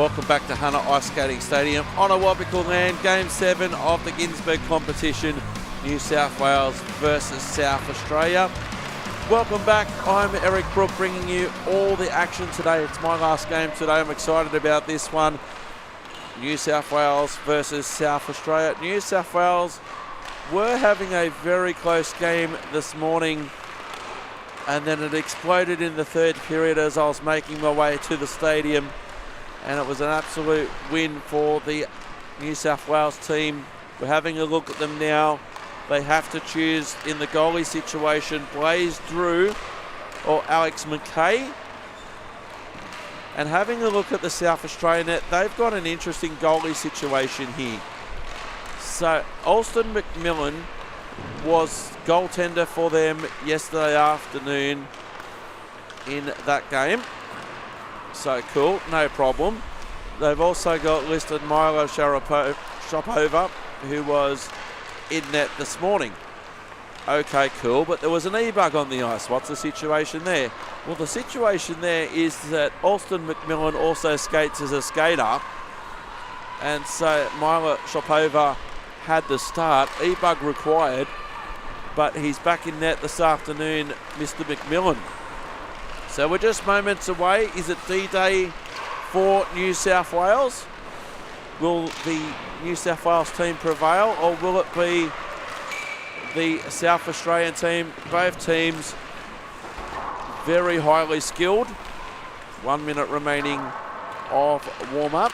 Welcome back to Hunter Ice Skating Stadium on a Wabical land. Game 7 of the Ginsberg competition, New South Wales versus South Australia. Welcome back. I'm Eric Brook, bringing you all the action today. It's my last game today. I'm excited about this one. New South Wales versus South Australia. New South Wales were having a very close game this morning, and then it exploded in the third period as I was making my way to the stadium. And it was an absolute win for the New South Wales team. We're having a look at them now. They have to choose in the goalie situation, Blaze Drew or Alex McKay. And having a look at the South Australian net, they've got an interesting goalie situation here. So Alston McMillan was goaltender for them yesterday afternoon in that game. So cool, no problem. They've also got listed Milo Shopova, who was in net this morning. Okay, cool, but there was an e-bug on the ice. What's the situation there? Well, the situation there is that Alston McMillan also skates as a skater, and so Milo Shopova had the start. E-bug required, but he's back in net this afternoon, Mr. McMillan. So we're just moments away. Is it D-Day for New South Wales? Will the New South Wales team prevail, or will it be the South Australian team? Both teams very highly skilled. 1 minute remaining of warm-up.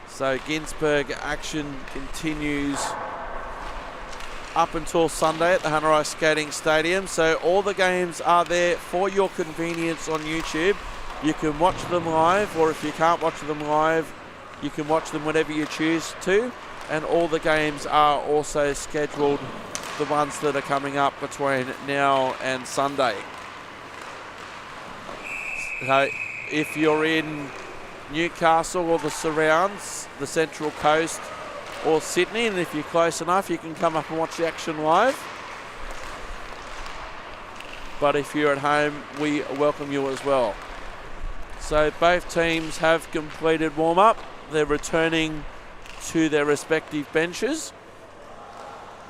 So Ginsberg action continues up until Sunday at the Hunter Ice Skating Stadium. So all the games are there for your convenience on YouTube. You can watch them live, or if you can't watch them live, you can watch them whenever you choose to. And all the games are also scheduled, the ones that are coming up between now and Sunday. So if you're in Newcastle or the surrounds, the Central Coast, or Sydney, and if you're close enough, you can come up and watch the action live. But if you're at home, we welcome you as well. So both teams have completed warm-up. They're returning to their respective benches.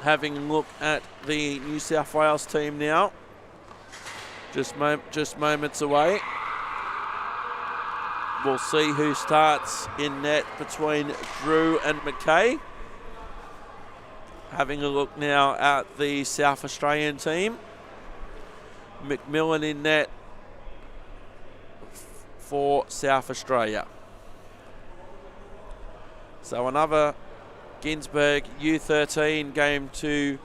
Having a look at the New South Wales team now. Just moments away. We'll see who starts in net between Drew and McKay. Having a look now at the South Australian team. McMillan in net for South Australia. So another Ginsberg U13 game to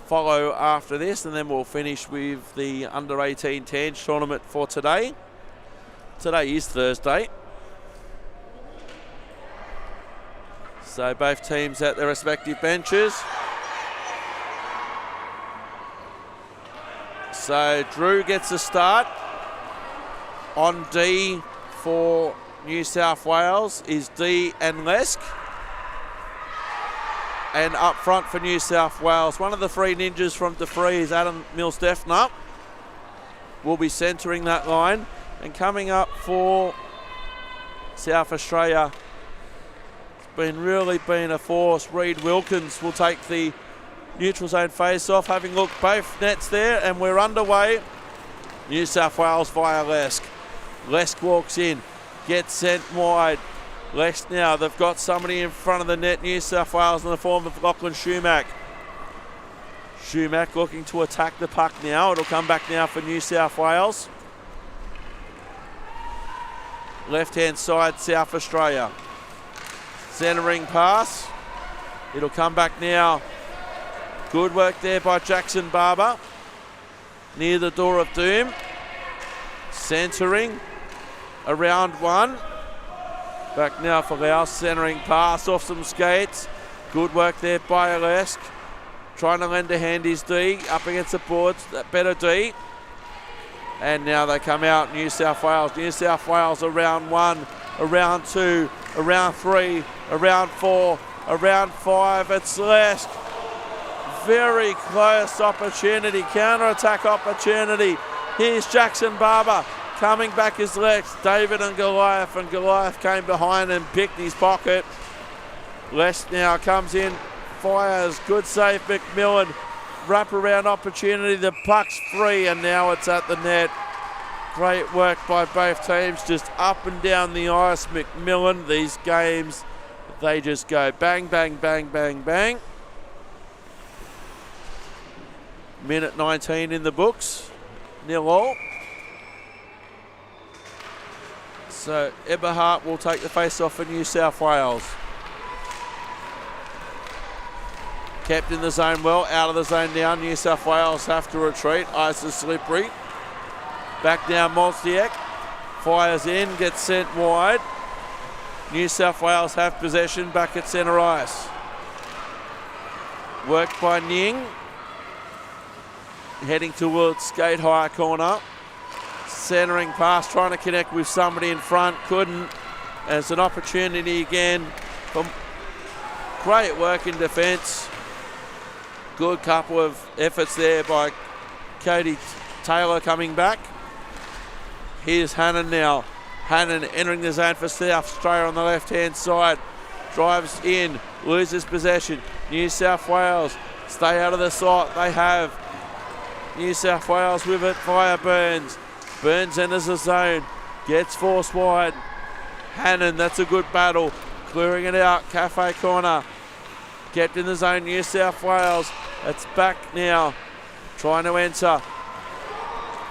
follow after this, and then we'll finish with the under-18 Tange tournament for today. Today is Thursday. So both teams at their respective benches. So Drew gets a start. On D for New South Wales is D and Lesk. And up front for New South Wales, one of the three ninjas from DeFree is Adam Mills-Defner. Will be centering that line. And coming up for South Australia, really been a force. Reed Wilkins will take the neutral zone face-off. Having looked both nets there, and we're underway. New South Wales via Lesk. Lesk walks in, gets sent wide. Lesk now, they've got somebody in front of the net, New South Wales, in the form of Lachlan Shumack. Shumack looking to attack the puck now. It'll come back now for New South Wales. Left-hand side, South Australia. Centering pass. It'll come back now. Good work there by Jackson Barber. Near the door of doom. Centering. Around one. Back now for Laos. Centering pass off some skates. Good work there by Lesk. Trying to lend a hand is D. Up against the boards. Better D. And now they come out, New South Wales. New South Wales around one, around two, around three, around four, around five. It's Lesk. Very close opportunity, counter-attack opportunity. Here's Jackson Barber. Coming back is Lex, David and Goliath came behind and picked his pocket. Lex now comes in, fires, good save McMillan. Wrap-around opportunity, the puck's free and now it's at the net. Great work by both teams, just up and down the ice. McMillan, these games, they just go bang, bang, bang, bang, bang. Minute 19 in the books, 0-0. So Eberhardt will take the face-off for New South Wales. Kept in the zone well, out of the zone now. New South Wales have to retreat. Ice is slippery. Back now, Mozdiak. Fires in, gets sent wide. New South Wales have possession back at centre ice. Worked by Ning. Heading towards skate high corner. Centering pass, trying to connect with somebody in front. Couldn't. As an opportunity again. Great work in defence. Good couple of efforts there by Cody Taylor coming back. Here's Hannon now. Hannon entering the zone for South Australia on the left-hand side. Drives in, loses possession. New South Wales stay out of the slot. They have. New South Wales with it via Burns. Burns enters the zone. Gets forced wide. Hannon, that's a good battle. Clearing it out. Cafe corner. Kept in the zone, New South Wales. It's back now. Trying to enter.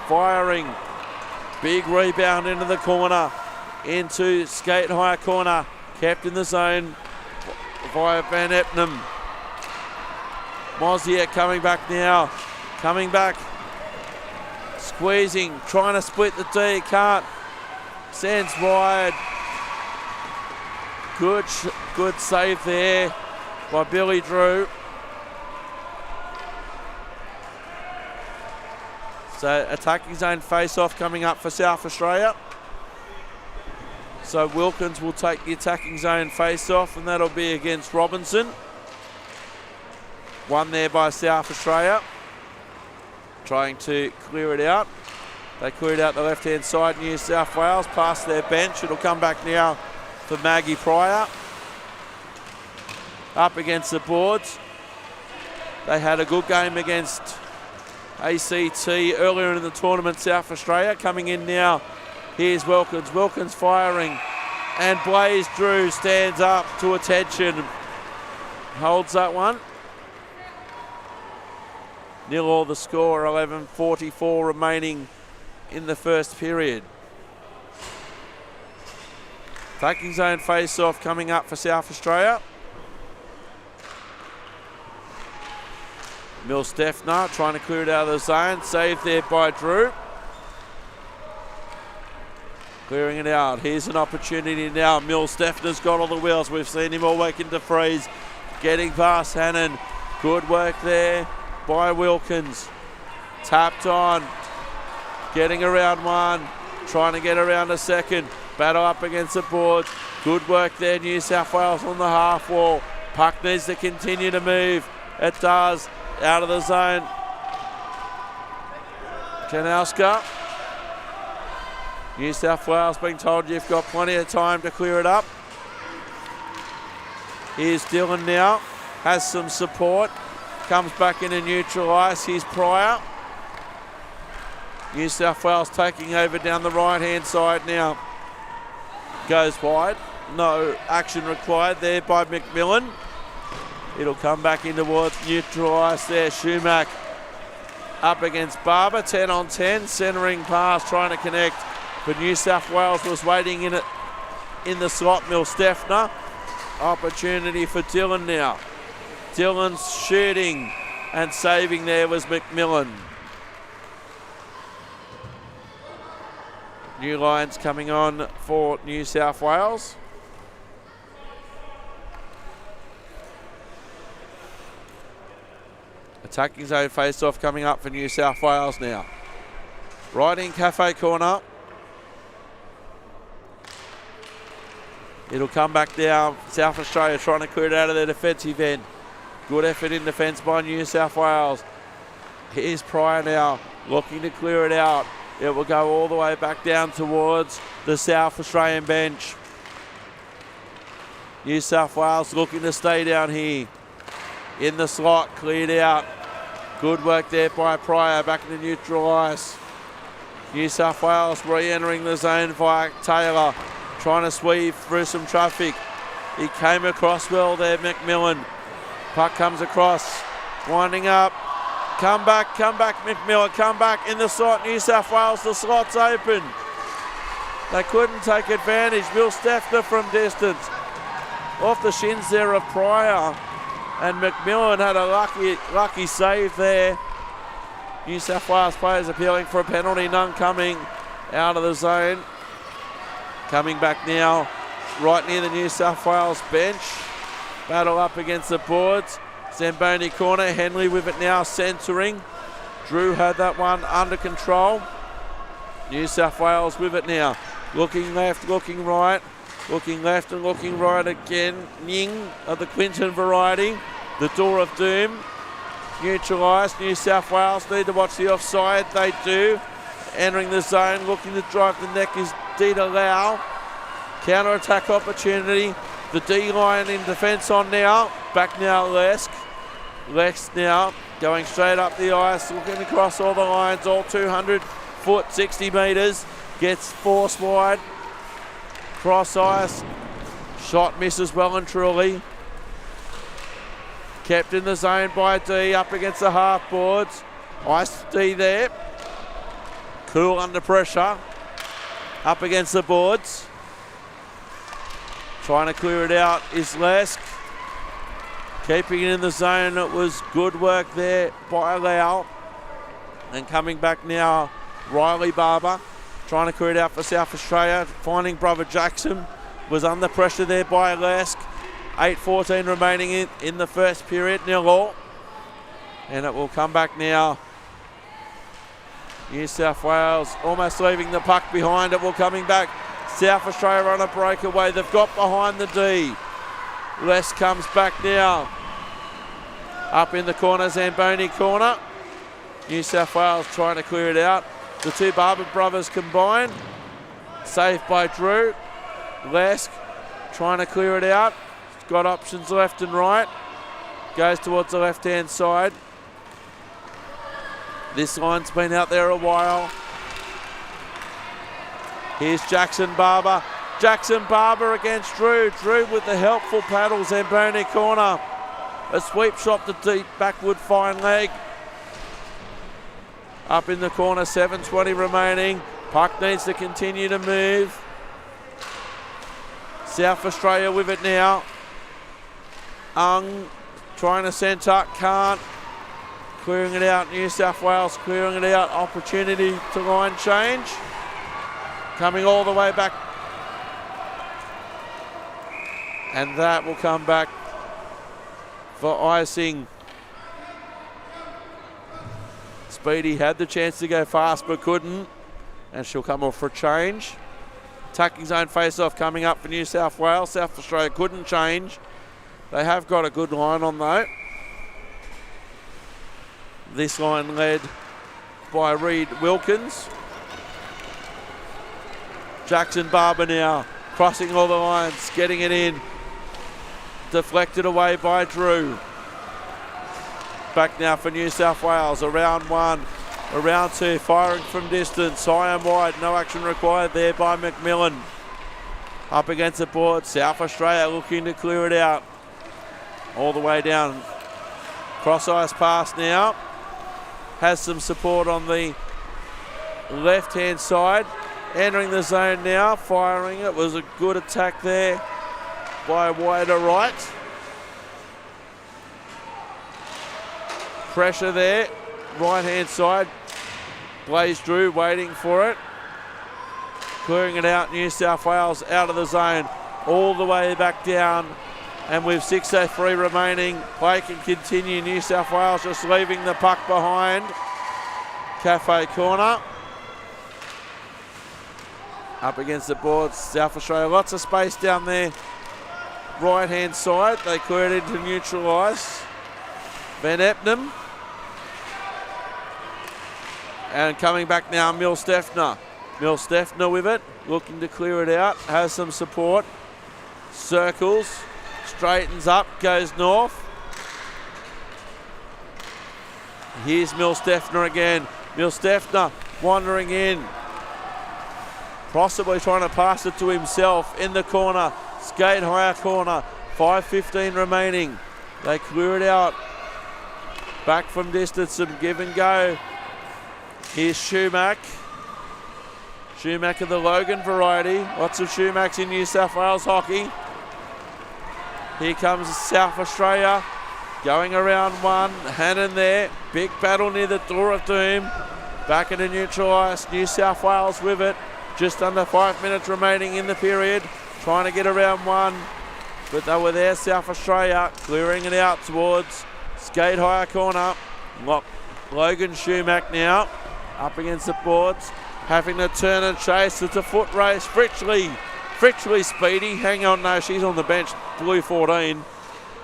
Firing. Big rebound into the corner. Into skate high corner. Kept in the zone via Van Epnam. Mozzier coming back now. Coming back. Squeezing. Trying to split the D. Can't. Sends wide. Good save there by Billy Drew. So attacking zone face-off coming up for South Australia. So Wilkins will take the attacking zone face-off and that'll be against Robinson. One there by South Australia. Trying to clear it out. They cleared out the left-hand side, New South Wales, past their bench. It'll come back now for Maggie Pryor. Up against the boards. They had a good game against ACT earlier in the tournament, South Australia. Coming in now, here's Wilkins. Wilkins firing, and Blaze Drew stands up to attention. Holds that one. 0-0 the score, 11:44 remaining in the first period. Attacking zone face-off coming up for South Australia. Mills-Steffner trying to clear it out of the zone. Saved there by Drew. Clearing it out. Here's an opportunity now. Mills-Steffner's got all the wheels. We've seen him all working to freeze. Getting past Hannon. Good work there by Wilkins. Tapped on. Getting around one. Trying to get around a second. Battle up against the boards. Good work there, New South Wales on the half wall. Puck needs to continue to move. It does. Out of the zone. Janowska. New South Wales being told you've got plenty of time to clear it up. Here's Dillon now. Has some support. Comes back into neutral ice. Here's Pryor. New South Wales taking over down the right-hand side now. Goes wide. No action required there by McMillan. It'll come back in towards neutral ice there. Schumack up against Barber. 10 on 10. Centering pass, trying to connect. But New South Wales was waiting in it in the slot. Mills-Steffner. Opportunity for Dillon now. Dillon's shooting and saving there was McMillan. New lines coming on for New South Wales. Attacking zone face-off coming up for New South Wales now. Right in Cafe corner. It'll come back down. South Australia trying to clear it out of their defensive end. Good effort in defence by New South Wales. Here's Pryor now, looking to clear it out. It will go all the way back down towards the South Australian bench. New South Wales looking to stay down here. In the slot, cleared out. Good work there by Pryor, back into neutral ice. New South Wales re-entering the zone via Taylor, trying to sweep through some traffic. He came across well there, McMillan. Puck comes across, winding up. Come back, McMillan, come back in the slot. New South Wales, the slot's open. They couldn't take advantage. Bill Steffner from distance. Off the shins there of Pryor. And McMillan had a lucky save there. New South Wales players appealing for a penalty, none coming out of the zone. Coming back now, right near the New South Wales bench. Battle up against the boards. Zamboni corner, Henley with it now, centering. Drew had that one under control. New South Wales with it now. Looking left, looking right. Looking left and looking right again. Ning of the Quinton variety. The door of doom. Neutralised. New South Wales need to watch the offside. They do. Entering the zone, looking to drive the neck is Dita Lau. Counter-attack opportunity. The D-line in defence on now. Back now, Lesk. Lesk now going straight up the ice, looking across all the lines, all 200 foot, 60 metres. Gets force wide. Cross ice. Shot misses well and truly. Kept in the zone by D, up against the half boards. Ice D there. Cool under pressure. Up against the boards. Trying to clear it out is Lesk. Keeping it in the zone. It was good work there by Lau. And coming back now, Riley Barber. Trying to clear it out for South Australia. Finding brother Jackson. Was under pressure there by Lesk. 8:14 remaining in the first period, 0-0. And it will come back now. New South Wales almost leaving the puck behind. It will coming back. South Australia on a breakaway. They've got behind the D. Les comes back now. Up in the corner, Zamboni corner. New South Wales trying to clear it out. The two Barber brothers combine. Saved by Drew. Lesk trying to clear it out. Got options left and right. Goes towards the left-hand side. This line's been out there a while. Here's Jackson Barber. Jackson Barber against Drew. Drew with the helpful paddle. Zamboni corner. A sweep shot to deep backward fine leg. Up in the corner, 7:20 remaining. Puck needs to continue to move. South Australia with it now. Trying to centre, can't. Clearing it out, New South Wales clearing it out. Opportunity to line change. Coming all the way back. And that will come back for icing. Speedy had the chance to go fast but couldn't. And she'll come off for a change. Attacking zone face-off coming up for New South Wales. South Australia couldn't change. They have got a good line on though. This line led by Reed Wilkins. Jackson Barber now crossing all the lines, getting it in. Deflected away by Drew. Back now for New South Wales. Around one, around two, firing from distance. High and wide, no action required there by McMillan. Up against the board, South Australia looking to clear it out. All the way down. Cross ice pass now. Has some support on the left-hand side. Entering the zone now, firing. It was a good attack there by wider right. Pressure there, right-hand side. Blaze Drew waiting for it. Clearing it out, New South Wales out of the zone. All the way back down. And with 6:03 remaining, play can continue. New South Wales just leaving the puck behind. Cafe corner. Up against the boards, South Australia. Lots of space down there. Right-hand side, they clear it into neutral ice. Van Epnam. And coming back now, Milstefner. Milstefner with it, looking to clear it out, has some support. Circles, straightens up, goes north. Here's Milstefner again. Milstefner wandering in. Possibly trying to pass it to himself in the corner. Skate higher corner. 5:15 remaining. They clear it out. Back from distance, some give and go. Here's Shumack. Shumack of the Logan variety. Lots of Shumacks in New South Wales hockey. Here comes South Australia. Going around one. Hannon there. Big battle near the door of doom. Back into neutral ice. New South Wales with it. Just under 5 minutes remaining in the period. Trying to get around one. But they were there, South Australia. Clearing it out towards skate higher corner. Logan Shumack now. Up against the boards. Having to turn and chase. It's a foot race. Fritchley speedy. Hang on, no, she's on the bench. Blue 14.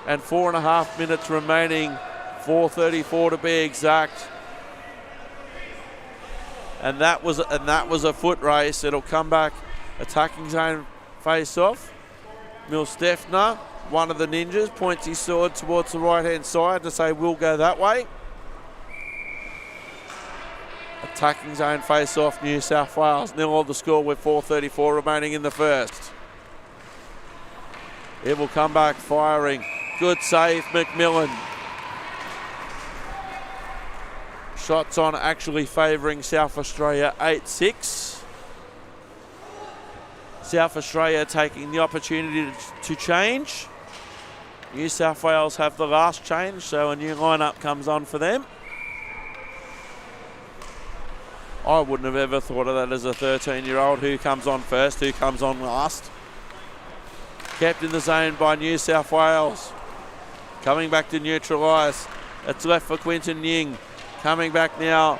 And 4.5 minutes remaining. 4:34 to be exact. And that was a foot race. It'll come back. Attacking zone face off. Milstefner, one of the ninjas, points his sword towards the right-hand side to say we'll go that way. Attacking zone face off, New South Wales. 0 the score with 4:34 remaining in the first. It will come back firing. Good save, McMillan. Shots on actually favouring South Australia 8-6. South Australia taking the opportunity to change. New South Wales have the last change, so a new lineup comes on for them. I wouldn't have ever thought of that as a 13-year-old. Who comes on first, who comes on last. Kept in the zone by New South Wales. Coming back to neutral ice. It's left for Quinton Ying. Coming back now.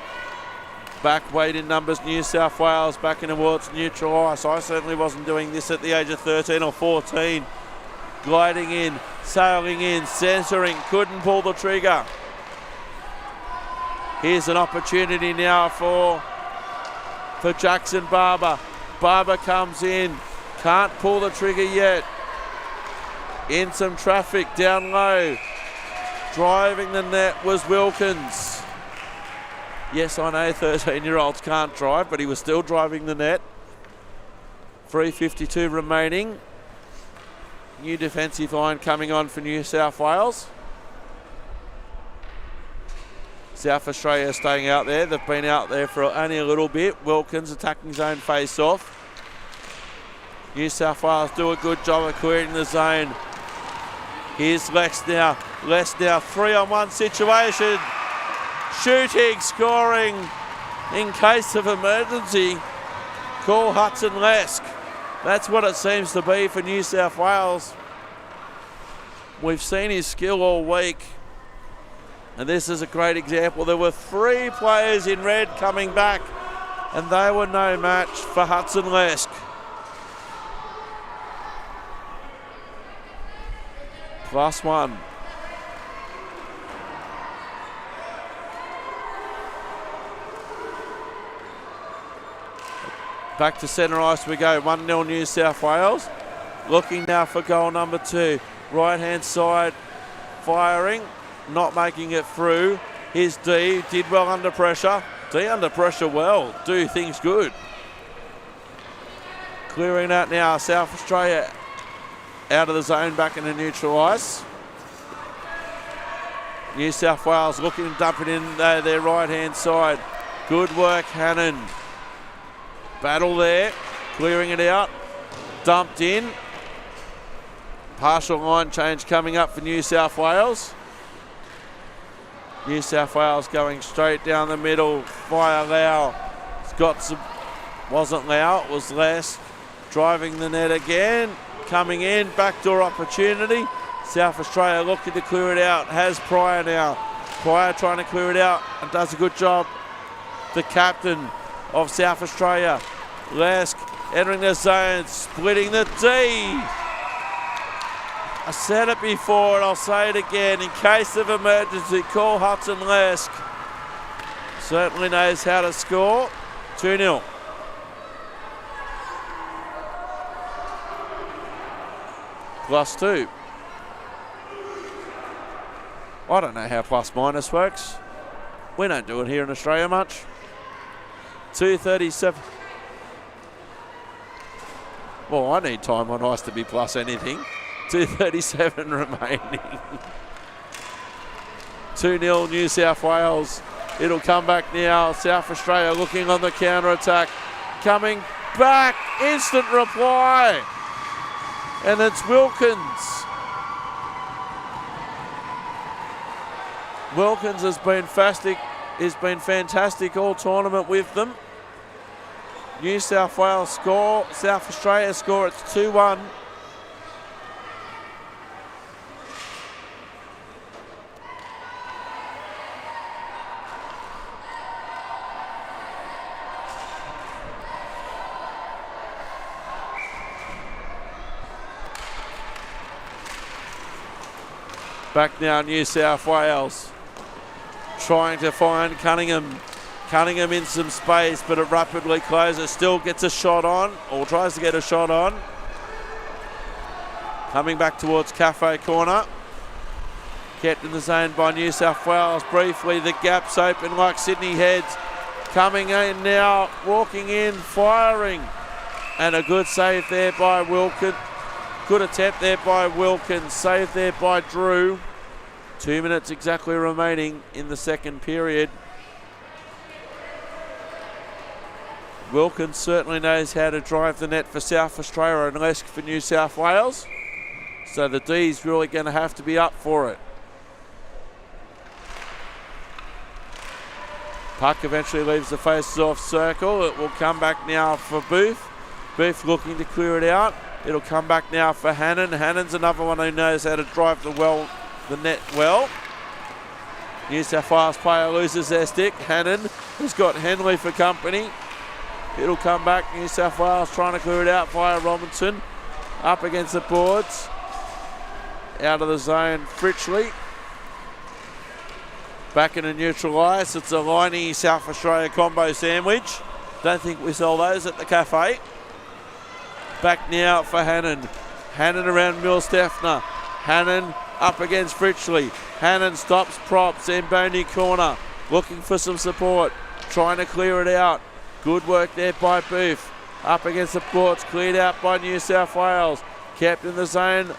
Back weight in numbers, New South Wales back in towards neutral ice. I certainly wasn't doing this at the age of 13 or 14. Gliding in, sailing in, centering, couldn't pull the trigger. Here's an opportunity now for Jackson Barber. Barber comes in, can't pull the trigger yet. In some traffic down low. Driving the net was Wilkins. Yes, I know 13-year-olds can't drive, but he was still driving the net. 3:52 remaining. New defensive line coming on for New South Wales. South Australia staying out there. They've been out there for only a little bit. Wilkins attacking zone face off. New South Wales do a good job of clearing the zone. Here's Lex now. 3-on-1 situation. Shooting, scoring in case of emergency. Call Hudson Lesk. That's what it seems to be for New South Wales. We've seen his skill all week. And this is a great example. There were 3 players in red coming back, and they were no match for Hudson Lesk. +1. Back to centre ice we go. 1-0 New South Wales. Looking now for goal number 2. Right-hand side firing. Not making it through. Here's D. Did well under pressure. D under pressure well. Do things good. Clearing out now. South Australia out of the zone back into neutral ice. New South Wales looking to dump it in their right-hand side. Good work, Hannon. Battle there. Clearing it out. Dumped in. Partial line change coming up for New South Wales. New South Wales going straight down the middle via Lau. It's got some, wasn't Lau, it was Les. Driving the net again. Coming in, backdoor opportunity. South Australia looking to clear it out. Has Pryor now. Pryor trying to clear it out and does a good job. The captain of South Australia, Lesk, entering the zone, splitting the D. I said it before and I'll say it again. In case of emergency, call Hudson Lesk. certainly knows how to score. 2-0. +2. I don't know how plus minus works. We don't do it here in Australia much. 2:37. Well, I need time on ice to be plus anything. 2:37 remaining. 2-0 New South Wales. It'll come back now. South Australia looking on the counter-attack. Coming back. Instant reply. And it's Wilkins. Wilkins has been fantastic all tournament with them. New South Wales score. South Australia score. It's 2-1. Back now, New South Wales. Trying to find Cunningham. Cunningham in some space, but it rapidly closes. Still gets a shot on, or tries to get a shot on. Coming back towards Cafe Corner. Kept in the zone by New South Wales. Briefly, the gap's open like Sydney Heads. Coming in now, walking in, firing. And a good save there by Wilkins. Good attempt there by Wilkins. Save there by Drew. 2 minutes exactly remaining in the second period. Wilkins certainly knows how to drive the net for South Australia and less for New South Wales. So the D's really going to have to be up for it. Puck eventually leaves the faces-off circle. It will come back now for Booth. Booth looking to clear it out. It'll come back now for Hannon. Hannon's another one who knows how to drive the net well. New South Wales player loses their stick. Hannon has got Henley for company. It'll come back. New South Wales trying to clear it out via Robinson. Up against the boards. Out of the zone, Fritchley. Back in a neutral ice. It's a Liney South Australia combo sandwich. Don't think we sell those at the cafe. Back now for Hannon. Hannon around Mills-Steffner. Hannon up against Fritchley. Hannon stops prop. Zamboni corner. Looking for some support. Trying to clear it out. Good work there by Booth. Up against the ports. Cleared out by New South Wales. Kept in the zone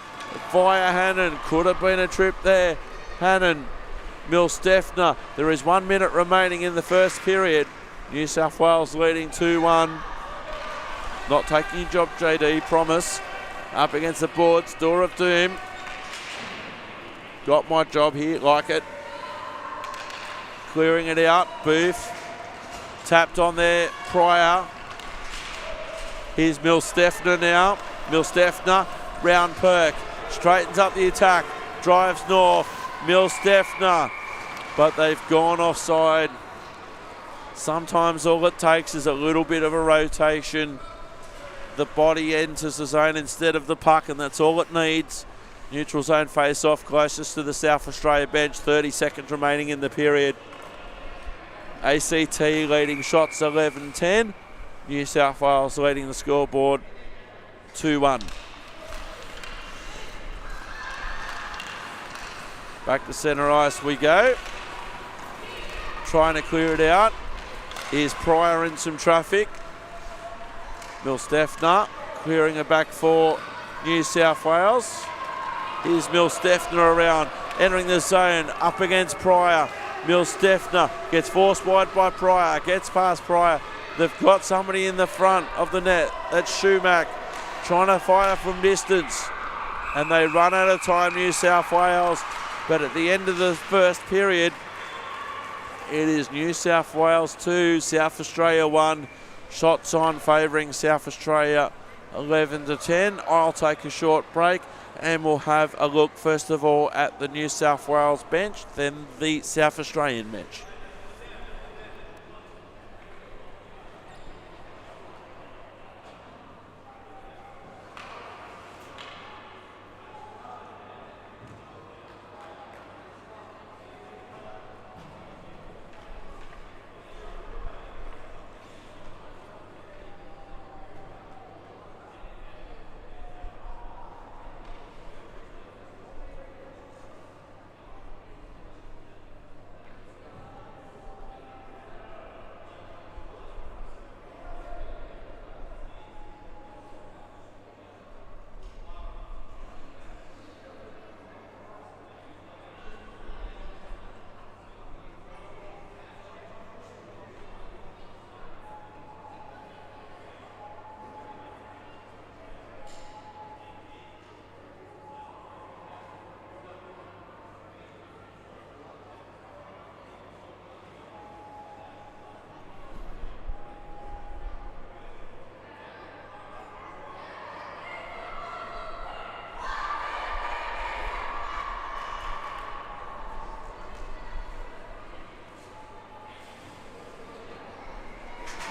via Hannon. Could have been a trip there. Hannon. Mills-Steffner. There is 1 minute remaining in the first period. New South Wales leading 2-1. Not taking your job, JD, promise. Up against the boards, Door of Doom. Got my job here, like it. Clearing it out, Booth. Tapped on there, Pryor. Here's Mills-Steffner now. Mills-Steffner, round Perk. Straightens up the attack, drives north. Mills-Steffner, but they've gone offside. Sometimes all it takes is a little bit of a rotation. The body enters the zone instead of the puck, and that's all it needs. Neutral zone face-off closest to the South Australia bench. 30 seconds remaining in the period. ACT leading shots 11-10. New South Wales leading the scoreboard 2-1. Back to centre ice we go. Trying to clear it out. Here's Pryor in some traffic. Mills-Steffner clearing it back for New South Wales. Here's Mills-Steffner around, entering the zone, up against Pryor. Mills-Steffner gets forced wide by Pryor, gets past Pryor. They've got somebody in the front of the net. That's Schumack trying to fire from distance. And they run out of time, New South Wales. But at the end of the first period, it is New South Wales 2, South Australia 1. Shots on favouring South Australia 11-10. I'll take a short break and we'll have a look first of all at the New South Wales bench, then the South Australian bench.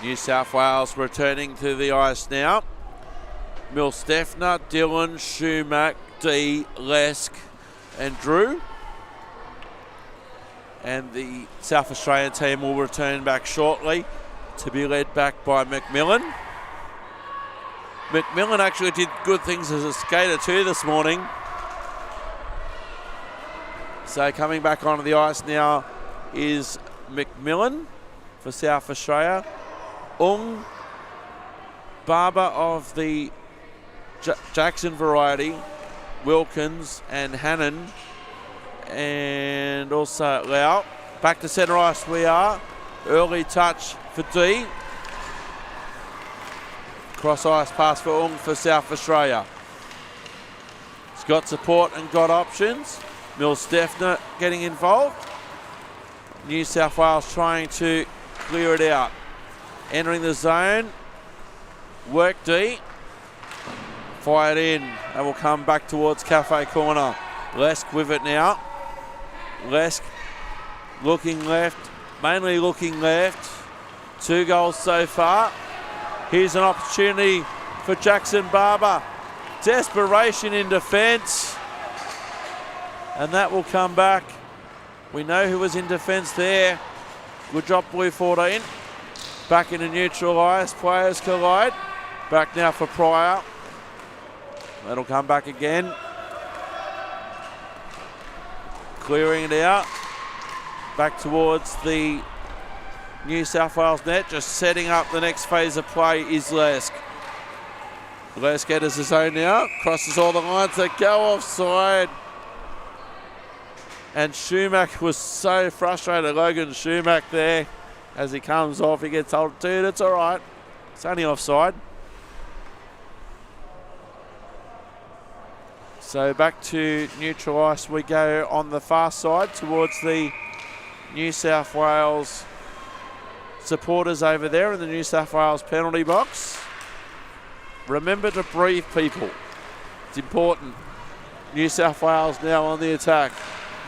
New South Wales returning to the ice now. Milstefner, Dillon, Schumack, D, Lesk and Drew. And the South Australian team will return back shortly to be led back by McMillan. McMillan actually did good things as a skater too this morning. So coming back onto the ice now is McMillan for South Australia. Barber of the Jackson variety, Wilkins and Hannon, and also Lau. Back to centre ice we are. Early touch for D. Cross ice pass for for South Australia. He's got support and got options. Milstefner getting involved. New South Wales trying to clear it out. Entering the zone. Work D. Fired in and will come back towards Cafe Corner. Lesk with it now. Lesk looking left, mainly looking left. 2 goals so far. Here's an opportunity for Jackson Barber. Desperation in defence. And that will come back. We know who was in defence there. Good job, Blue 14. Back into neutral ice. Players collide. Back now for Pryor. That'll come back again. Clearing it out. Back towards the New South Wales net. Just setting up the next phase of play is Lesk. Lesk enters his own now. Crosses all the lines that go offside. And Schumack was so frustrated. Logan Schumack there. As he comes off, he gets told, dude, it's all right. It's only offside. So back to neutral ice we go on the far side towards the New South Wales supporters over there in the New South Wales penalty box. Remember to breathe, people. It's important. New South Wales now on the attack.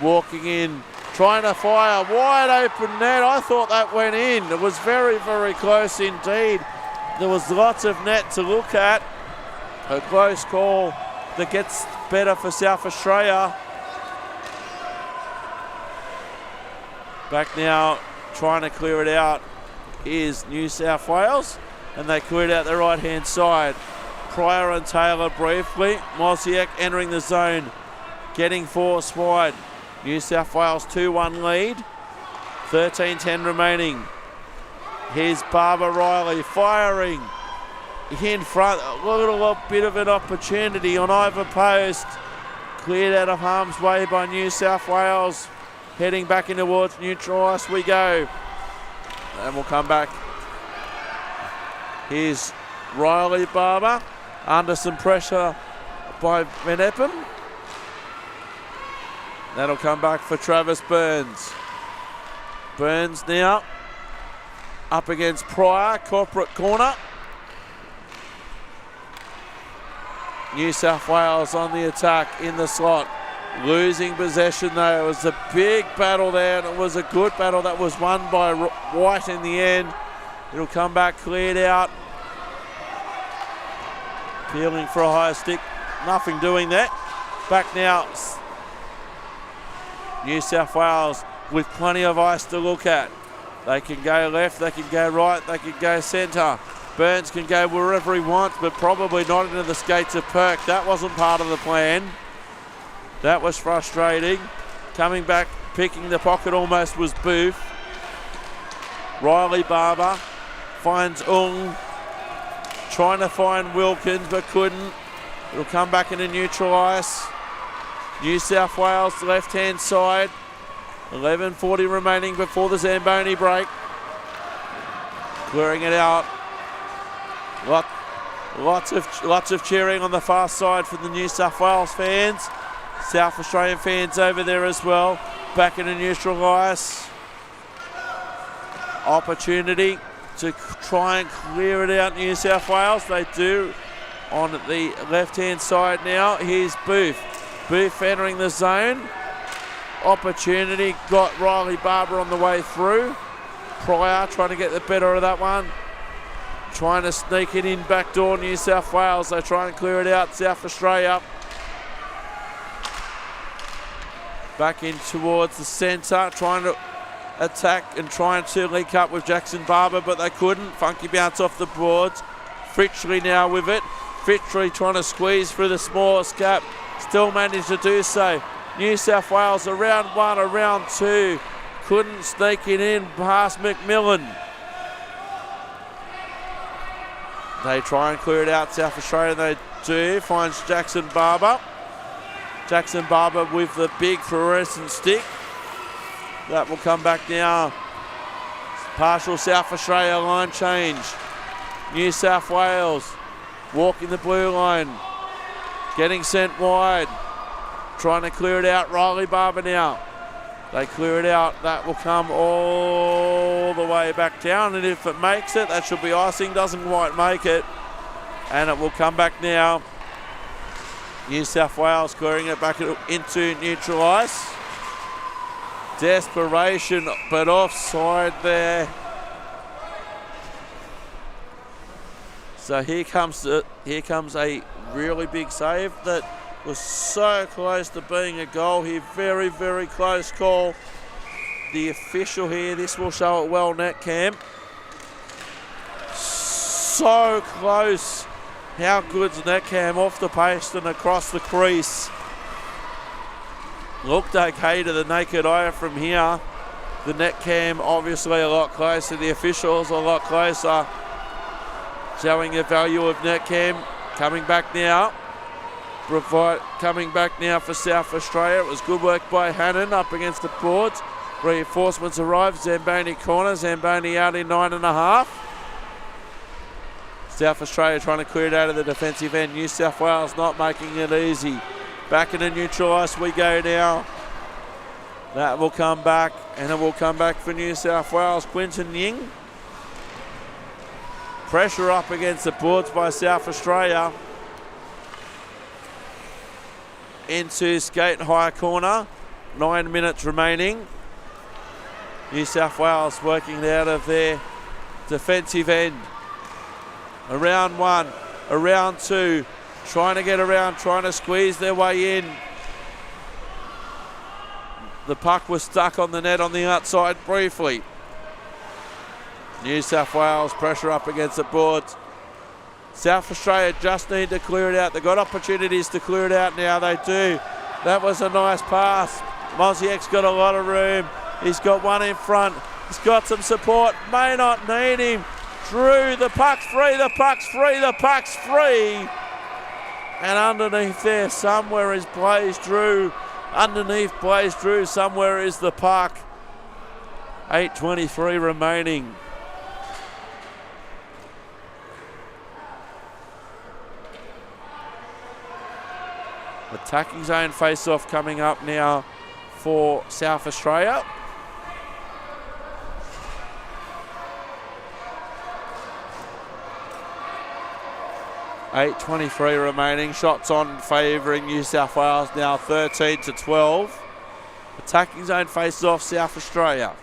Walking in, trying to fire, wide open net. I thought that went in. It was very, very close indeed. There was lots of net to look at. A close call that gets better for South Australia. Back now, trying to clear it out is New South Wales, and they cleared out the right-hand side. Pryor and Taylor briefly. Mosiak entering the zone, getting force wide. New South Wales 2-1 lead. 13-10 remaining. Here's Barbara Riley firing in front. A little bit of an opportunity on either post. Cleared out of harm's way by New South Wales. Heading back in towards neutral ice we go. And we'll come back. Here's Riley Barber under some pressure by Van Eppen. That'll come back for Travis Burns. Burns now up against Pryor, corporate corner. New South Wales on the attack in the slot. Losing possession though. It was a big battle there, and it was a good battle that was won by White in the end. It'll come back cleared out. Peeling for a high stick. Nothing doing that. Back now. New South Wales with plenty of ice to look at. They can go left, they can go right, they can go centre. Burns can go wherever he wants, but probably not into the skates of Perk. That wasn't part of the plan. That was frustrating. Coming back, picking the pocket almost was Booth. Riley Barber finds trying to find Wilkins but couldn't. It'll come back into neutral ice. New South Wales left-hand side. 11:40 remaining before the Zamboni break. Clearing it out. Lots of cheering on the far side for the New South Wales fans. South Australian fans over there as well. Back into neutral ice. Opportunity to try and clear it out, New South Wales. They do on the left-hand side now. Here's Booth. Booth entering the zone. Opportunity, got Riley Barber on the way through. Pryor trying to get the better of that one. trying to sneak it in backdoor New South Wales. They try and clear it out. South Australia back in towards the centre, trying to attack and trying to link up with Jackson Barber, but they couldn't. Funky bounce off the boards. Fritchley now with it. Fritchley trying to squeeze through the smallest gap. Still managed to do so. New South Wales around one, around two. Couldn't sneak it in past McMillan. They try and clear it out, South Australia. They do. Finds Jackson Barber. Jackson Barber with the big fluorescent stick. That will come back now. Partial South Australia line change. New South Wales walking the blue line. Getting sent wide. Trying to clear it out. Riley Barber now. They clear it out. That will come all the way back down. And if it makes it, that should be icing. Doesn't quite make it. And it will come back now. New South Wales clearing it back into neutral ice. Desperation, but offside there. So here comes a really big save that was so close to being a goal here. Very, very close call. The official here, this will show it well, net cam. So close. How good's net cam off the post and across the crease. Looked okay to the naked eye from here. The net cam obviously a lot closer. The officials a lot closer. Showing the value of net cam. Coming back now. Coming back now for South Australia. It was good work by Hannon up against the boards. Reinforcements arrive. Zamboni corner. Zamboni out in 9.5. South Australia trying to clear it out of the defensive end. New South Wales not making it easy. Back in the neutral ice we go now. That will come back, and it will come back for New South Wales. Quinton Ying. Pressure up against the boards by South Australia. Into skate high corner. 9 minutes remaining. New South Wales working out of their defensive end. Around one, around two. Trying to get around, trying to squeeze their way in. The puck was stuck on the net on the outside briefly. New South Wales pressure up against the boards. South Australia just need to clear it out. They've got opportunities to clear it out now. They do. That was a nice pass. Moziek's got a lot of room. He's got one in front. He's got some support. May not need him. Drew, the puck's free, the puck's free, the puck's free. And underneath there somewhere is Blaze Drew. Underneath Blaze Drew somewhere is the puck. 8:23 remaining. Attacking zone face-off coming up now for South Australia. .23 remaining. Shots on favouring New South Wales now 13-12. Attacking zone faces off South Australia.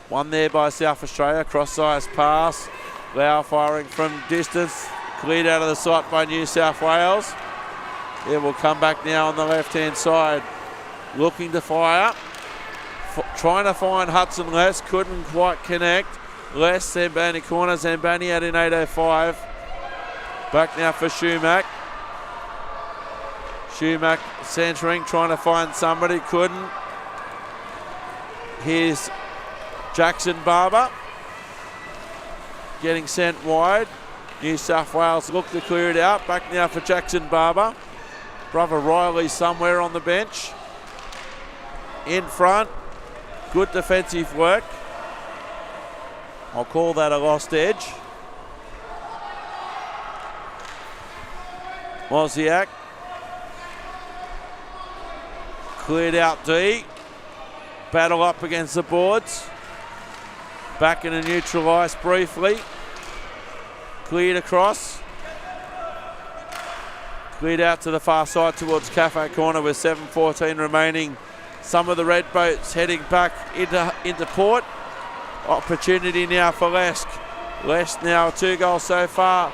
One there by South Australia. Cross-ice pass. Lau firing from distance. Cleared out of the sight by New South Wales. It will come back now on the left-hand side. Looking to fire. Trying to find Hudson Les. Couldn't quite connect. Les, Zamboni corner. Zamboni out in 8.05. Back now for Shumack. Shumack centering, trying to find somebody. Couldn't. Here's Jackson Barber. Getting sent wide. New South Wales look to clear it out. Back now for Jackson Barber. Brother Riley somewhere on the bench. In front. Good defensive work. I'll call that a lost edge. Moziak. Cleared out D. Battle up against the boards. Back in a neutral ice briefly. Cleared across. Cleared out to the far side towards Cafe Corner with 7:14 remaining. Some of the red boats heading back into port. Opportunity now for Lesk. Lesk now 2 goals so far.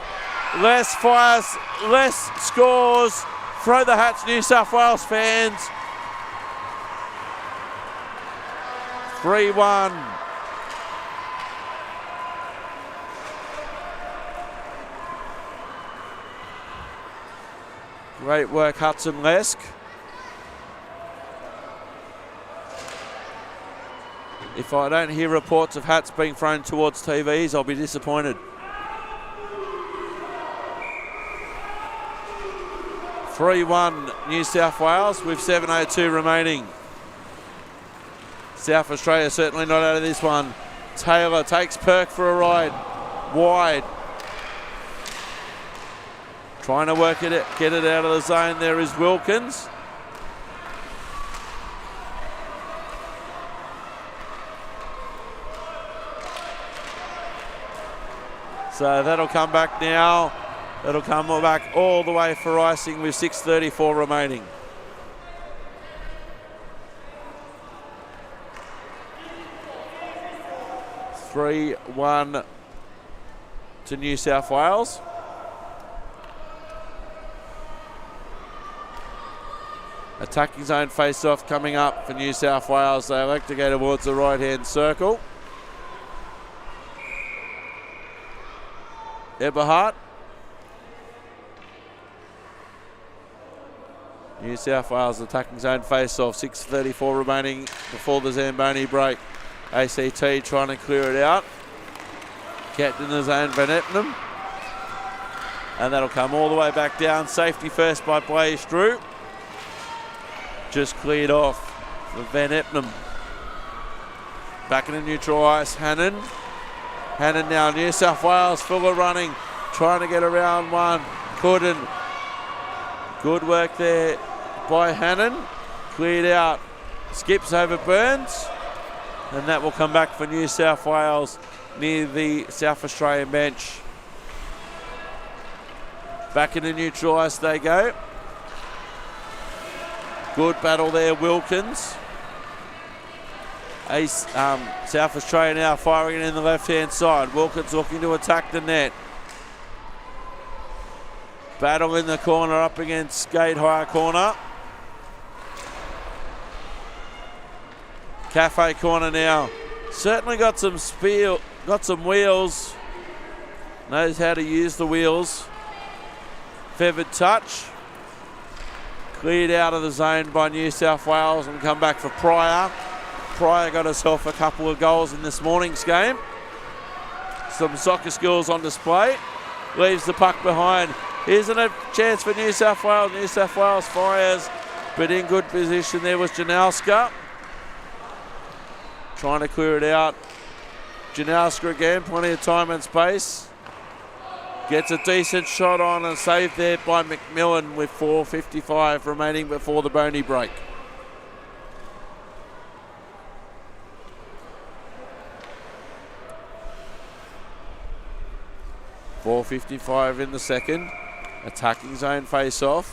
Lesk fires, Lesk scores. Throw the hats, New South Wales fans. 3-1. Great work, Hudson Lesk. If I don't hear reports of hats being thrown towards TVs, I'll be disappointed. 3-1 New South Wales with 7:02 remaining. South Australia certainly not out of this one. Taylor takes Perk for a ride. Wide. Trying to work it, get it out of the zone. There is Wilkins. So that'll come back now. That'll come back all the way for icing with 6:34 remaining. (3-1) to New South Wales. Attacking zone face-off coming up for New South Wales. They elect to go towards the right-hand circle. Eberhardt. New South Wales attacking zone face-off. 6:34 remaining before the Zamboni break. ACT trying to clear it out. Kept in the zone, Van Eppenham. And that'll come all the way back down. Safety first by Blaze Drew. Just cleared off for Van Eppenham. Back in the neutral ice, Hannon. Hannon now, New South Wales, full of running. Trying to get around one. Couldn't. Good work there by Hannon. Cleared out. Skips over Burns. And that will come back for New South Wales near the South Australian bench. Back in the neutral ice they go. Good battle there, Wilkins. South Australia now firing it in the left-hand side. Wilkins looking to attack the net. Battle in the corner up against Skate High corner. Cafe corner now. Certainly got some wheels. Knows how to use the wheels. Feathered touch. Cleared out of the zone by New South Wales and come back for Pryor. Pryor got herself a couple of goals in this morning's game. Some soccer skills on display. Leaves the puck behind. Here's a chance for New South Wales. New South Wales fires, but in good position there was Janowska. Trying to clear it out. Janowska again, plenty of time and space. Gets a decent shot on and saved there by McMillan with 4:55 remaining before the Boney break. .455 in the second. Attacking zone face-off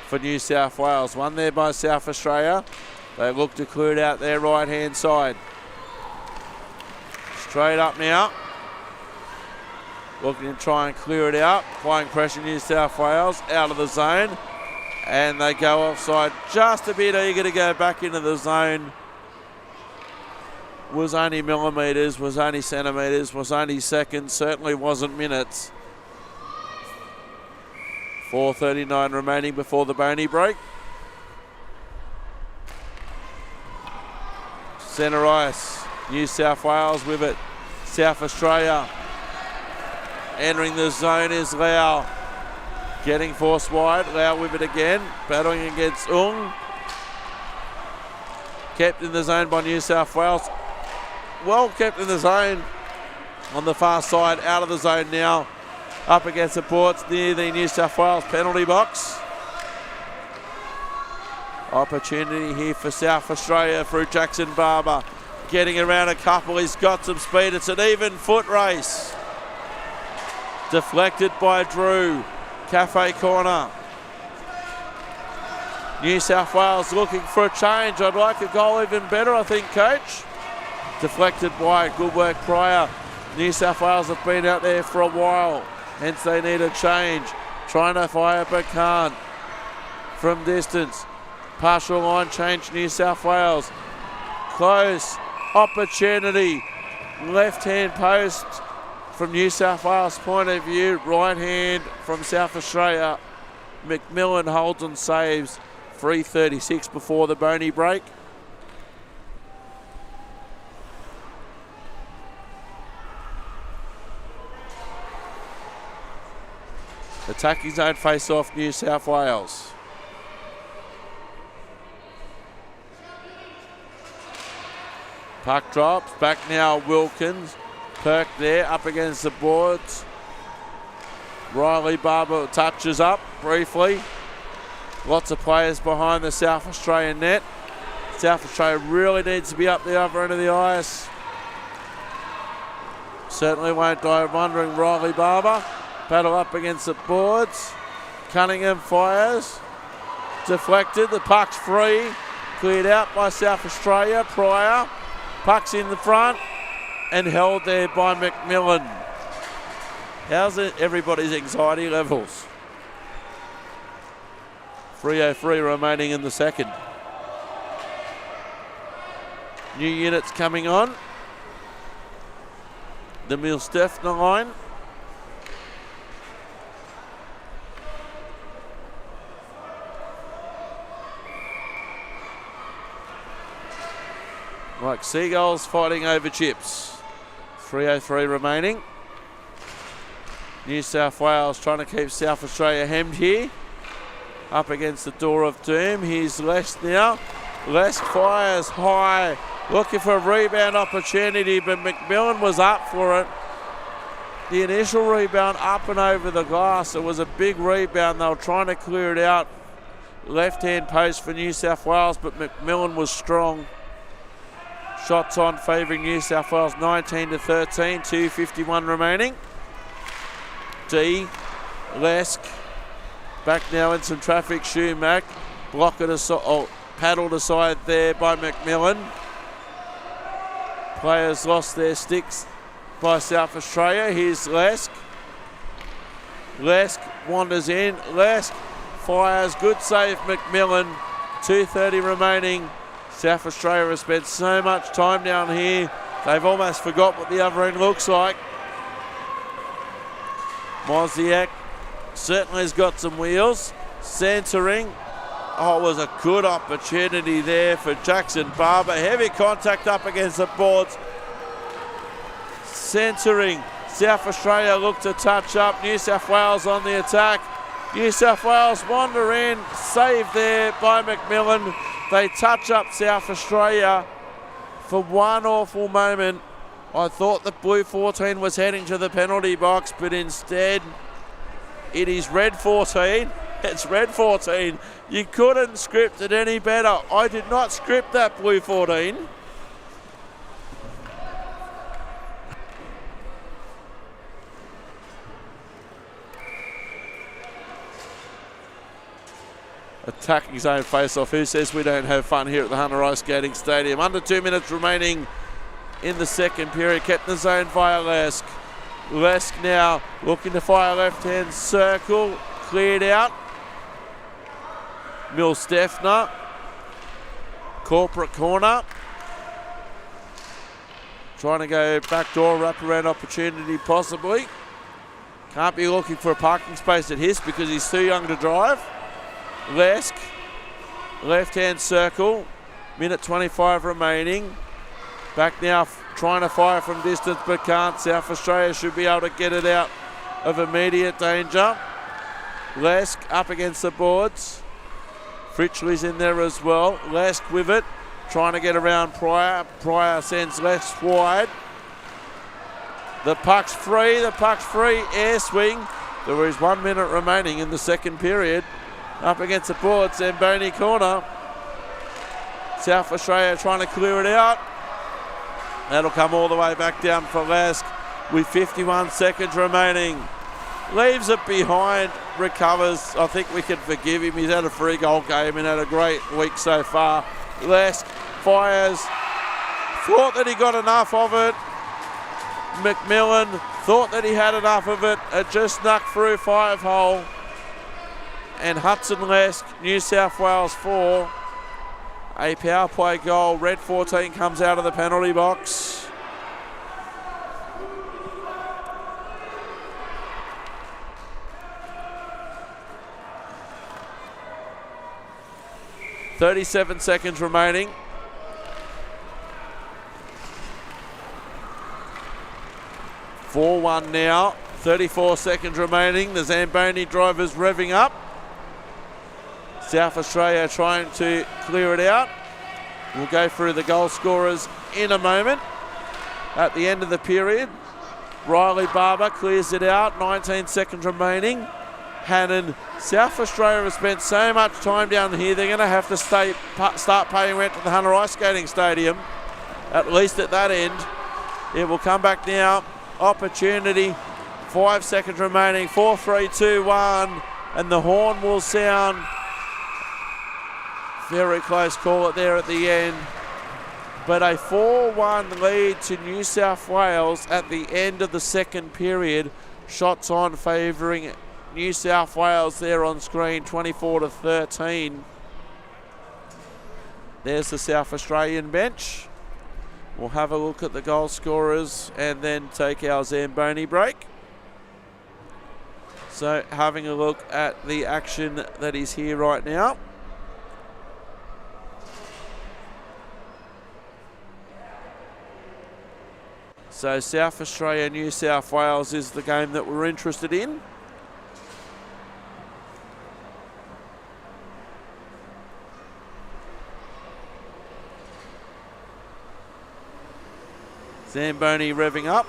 for New South Wales. One there by South Australia. They look to clear it out their right-hand side. Straight up now. Looking to try and clear it out. Applying pressure, New South Wales out of the zone. And they go offside. Just a bit eager to go back into the zone. Was only millimetres, was only centimetres, was only seconds. Certainly wasn't minutes. 4:39 remaining before the Boney break. Centre ice. New South Wales with it. South Australia. Entering the zone is Lau. Getting forced wide. Lau with it again. Battling against Ung. Kept in the zone by New South Wales. Well kept in the zone on the far side. Out of the zone now. Up against the ports near the New South Wales penalty box. Opportunity here for South Australia through Jackson Barber. Getting around a couple. He's got some speed. It's an even foot race. Deflected by Drew. Cafe corner. New South Wales looking for a change. I'd like a goal even better, I think, Coach. Deflected wide. Good work Pryor. New South Wales have been out there for a while, hence they need a change. Trying to fire but can't. From distance. Partial line change New South Wales. Close. Opportunity. Left hand post from New South Wales point of view. Right hand from South Australia. McMillan holds and saves. 3:36 before the Boney break. Attacking zone face off New South Wales. Puck drops. Back now Wilkins. Perk there up against the boards. Riley Barber touches up briefly. Lots of players behind the South Australian net. South Australia really needs to be up the other end of the ice. Certainly won't die wondering Riley Barber. Battle up against the boards. Cunningham fires. Deflected. The puck's free. Cleared out by South Australia. Pryor. Puck's in the front. And held there by McMillan. How's it everybody's anxiety levels? 3:03 remaining in the second. New units coming on. The Milstefner line. Like seagulls fighting over chips. 3:03 remaining. New South Wales trying to keep South Australia hemmed here. Up against the door of doom. Here's Lesk now. Lesk fires high. Looking for a rebound opportunity, but McMillan was up for it. The initial rebound up and over the glass. It was a big rebound. They were trying to clear it out. Left-hand post for New South Wales, but McMillan was strong. Shots on favouring New South Wales 19-13, 2:51 remaining. D, Lesk, back now in some traffic, Schumack, paddled aside there by McMillan. Players lost their sticks by South Australia. Here's Lesk. Lesk wanders in, Lesk fires, good save McMillan, 2:30 remaining. South Australia has spent so much time down here, they've almost forgot what the other end looks like. Mosiak certainly has got some wheels. Centering. Oh, it was a good opportunity there for Jackson Barber. Heavy contact up against the boards. Centering. South Australia look to touch up. New South Wales on the attack. New South Wales wander in. Save there by McMillan. They touch up South Australia. For one awful moment, I thought the blue 14 was heading to the penalty box, but instead it is red 14. It's red 14. You couldn't script it any better. I did not script that blue 14. Attacking zone face-off. Who says we don't have fun here at the Hunter Ice Skating Stadium? Under 2 minutes remaining in the second period. Kept in the zone via Lesk. Lesk now looking to fire left-hand circle. Cleared out. Milstefner. Corporate corner. Trying to go backdoor wraparound opportunity possibly. Can't be looking for a parking space at his because he's too young to drive. Lesk, left-hand circle, minute 25 remaining. Back now, trying to fire from distance but can't. South Australia should be able to get it out of immediate danger. Lesk up against the boards. Fritchley's in there as well. Lesk with it, trying to get around Pryor. Pryor sends Lesk wide. The puck's free, air swing. There is 1 minute remaining in the second period. Up against the board, Zamboni corner. South Australia trying to clear it out. That'll come all the way back down for Lesk with 51 seconds remaining. Leaves it behind, recovers. I think we can forgive him. He's had a 3-goal game and had a great week so far. Lesk fires thought that he got enough of it. McMillan thought that he had enough of it. It just snuck through 5-hole. And Hudson Lesk, New South Wales 4. A power play goal. Red 14 comes out of the penalty box. .37 seconds remaining. (4-1) now. 34 seconds remaining. The Zamboni drivers revving up. South Australia trying to clear it out. We'll go through the goal scorers in a moment. At the end of the period, Riley Barber clears it out. 19 seconds remaining. Hannon, South Australia has spent so much time down here, they're going to have to start paying rent to the Hunter Ice Skating Stadium, at least at that end. It will come back now. Opportunity. 5 seconds remaining. 4, 3, 2, 1. And the horn will sound. Very close call it there at the end. But a 4-1 lead to New South Wales at the end of the second period. Shots on favouring New South Wales there on screen, 24-13. There's the South Australian bench. We'll have a look at the goal scorers and then take our Zamboni break. So having a look at the action that is here right now. So South Australia, New South Wales is the game that we're interested in. Zamboni revving up.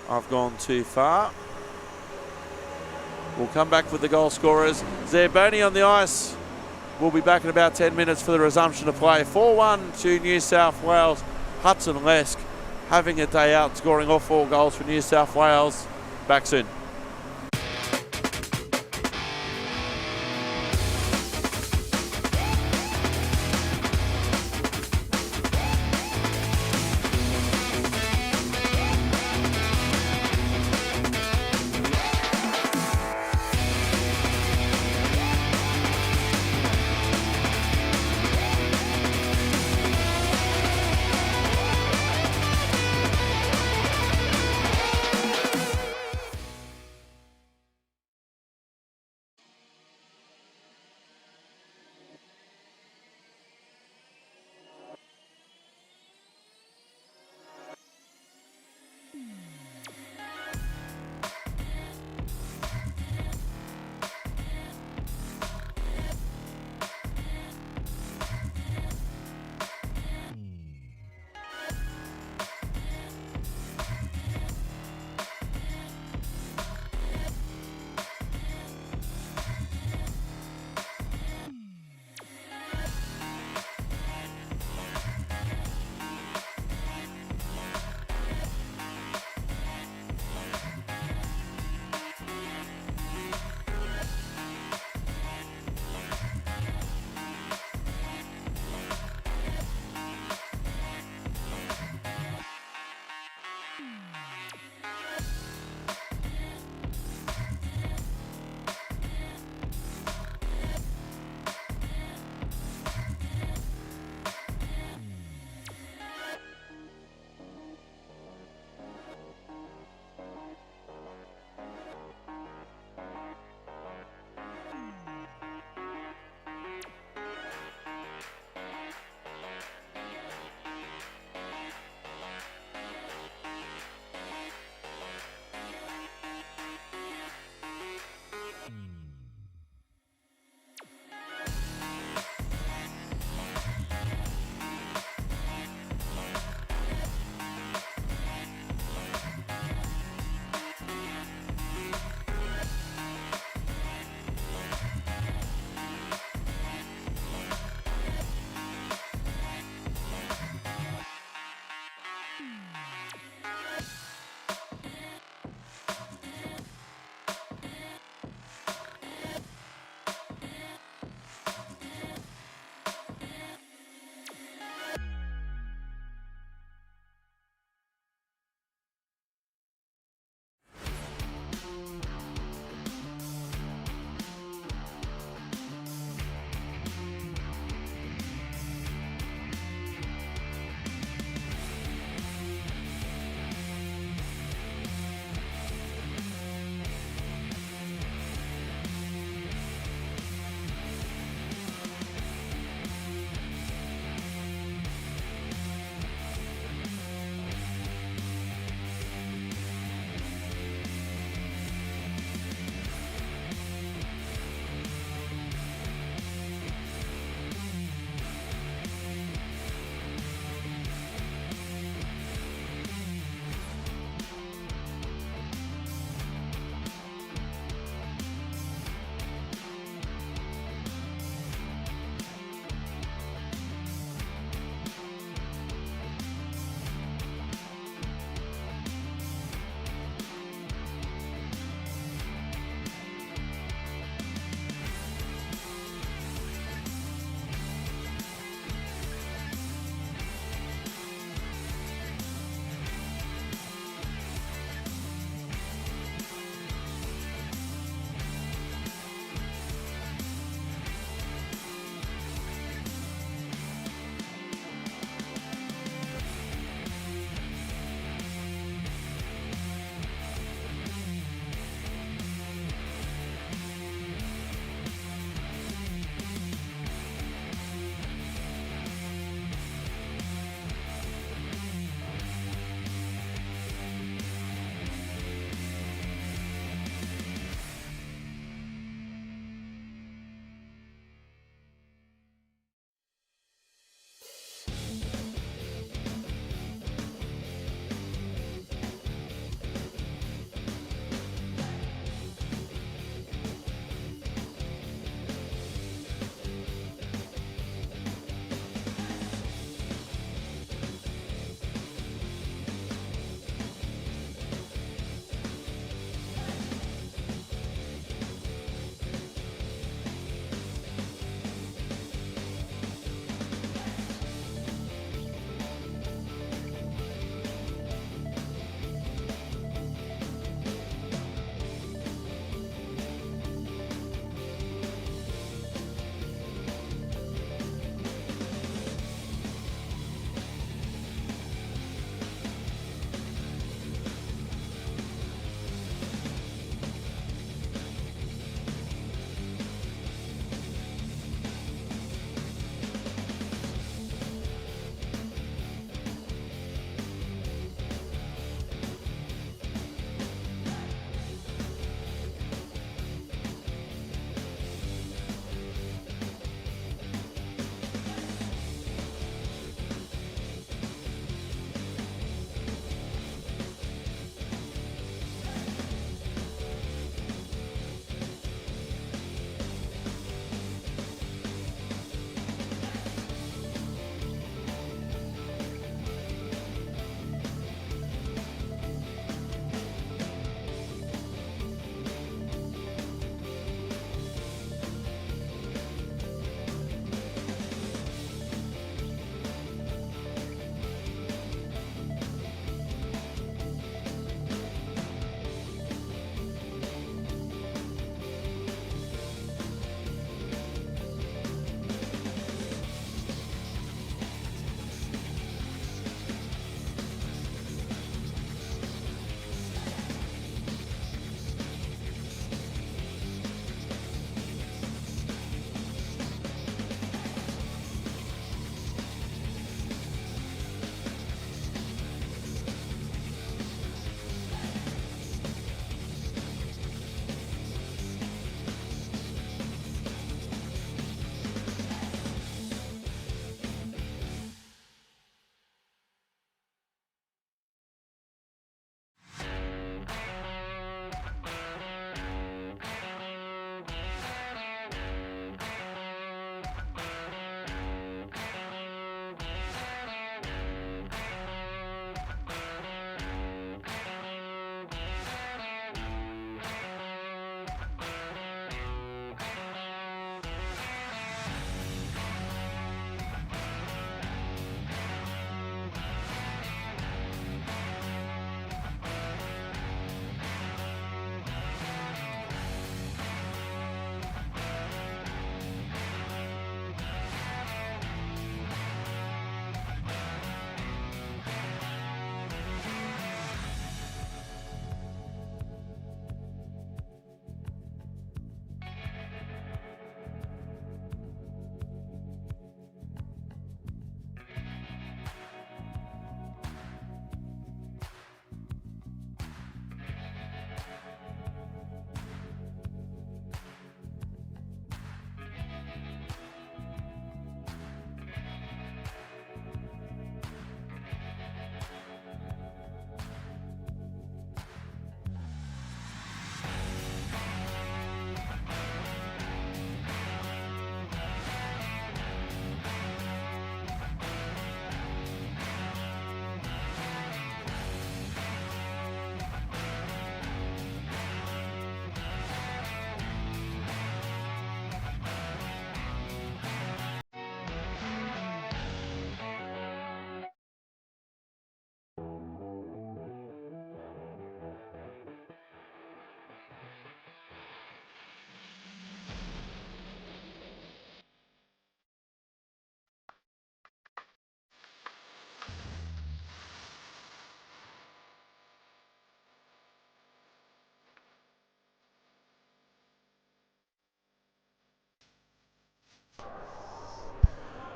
I've gone too far. We'll come back with the goal scorers. Zamboni on the ice. We'll be back in about 10 minutes for the resumption of play. 4-1 to New South Wales. Hudson Lesk having a day out, scoring all 4 goals for New South Wales. Back soon.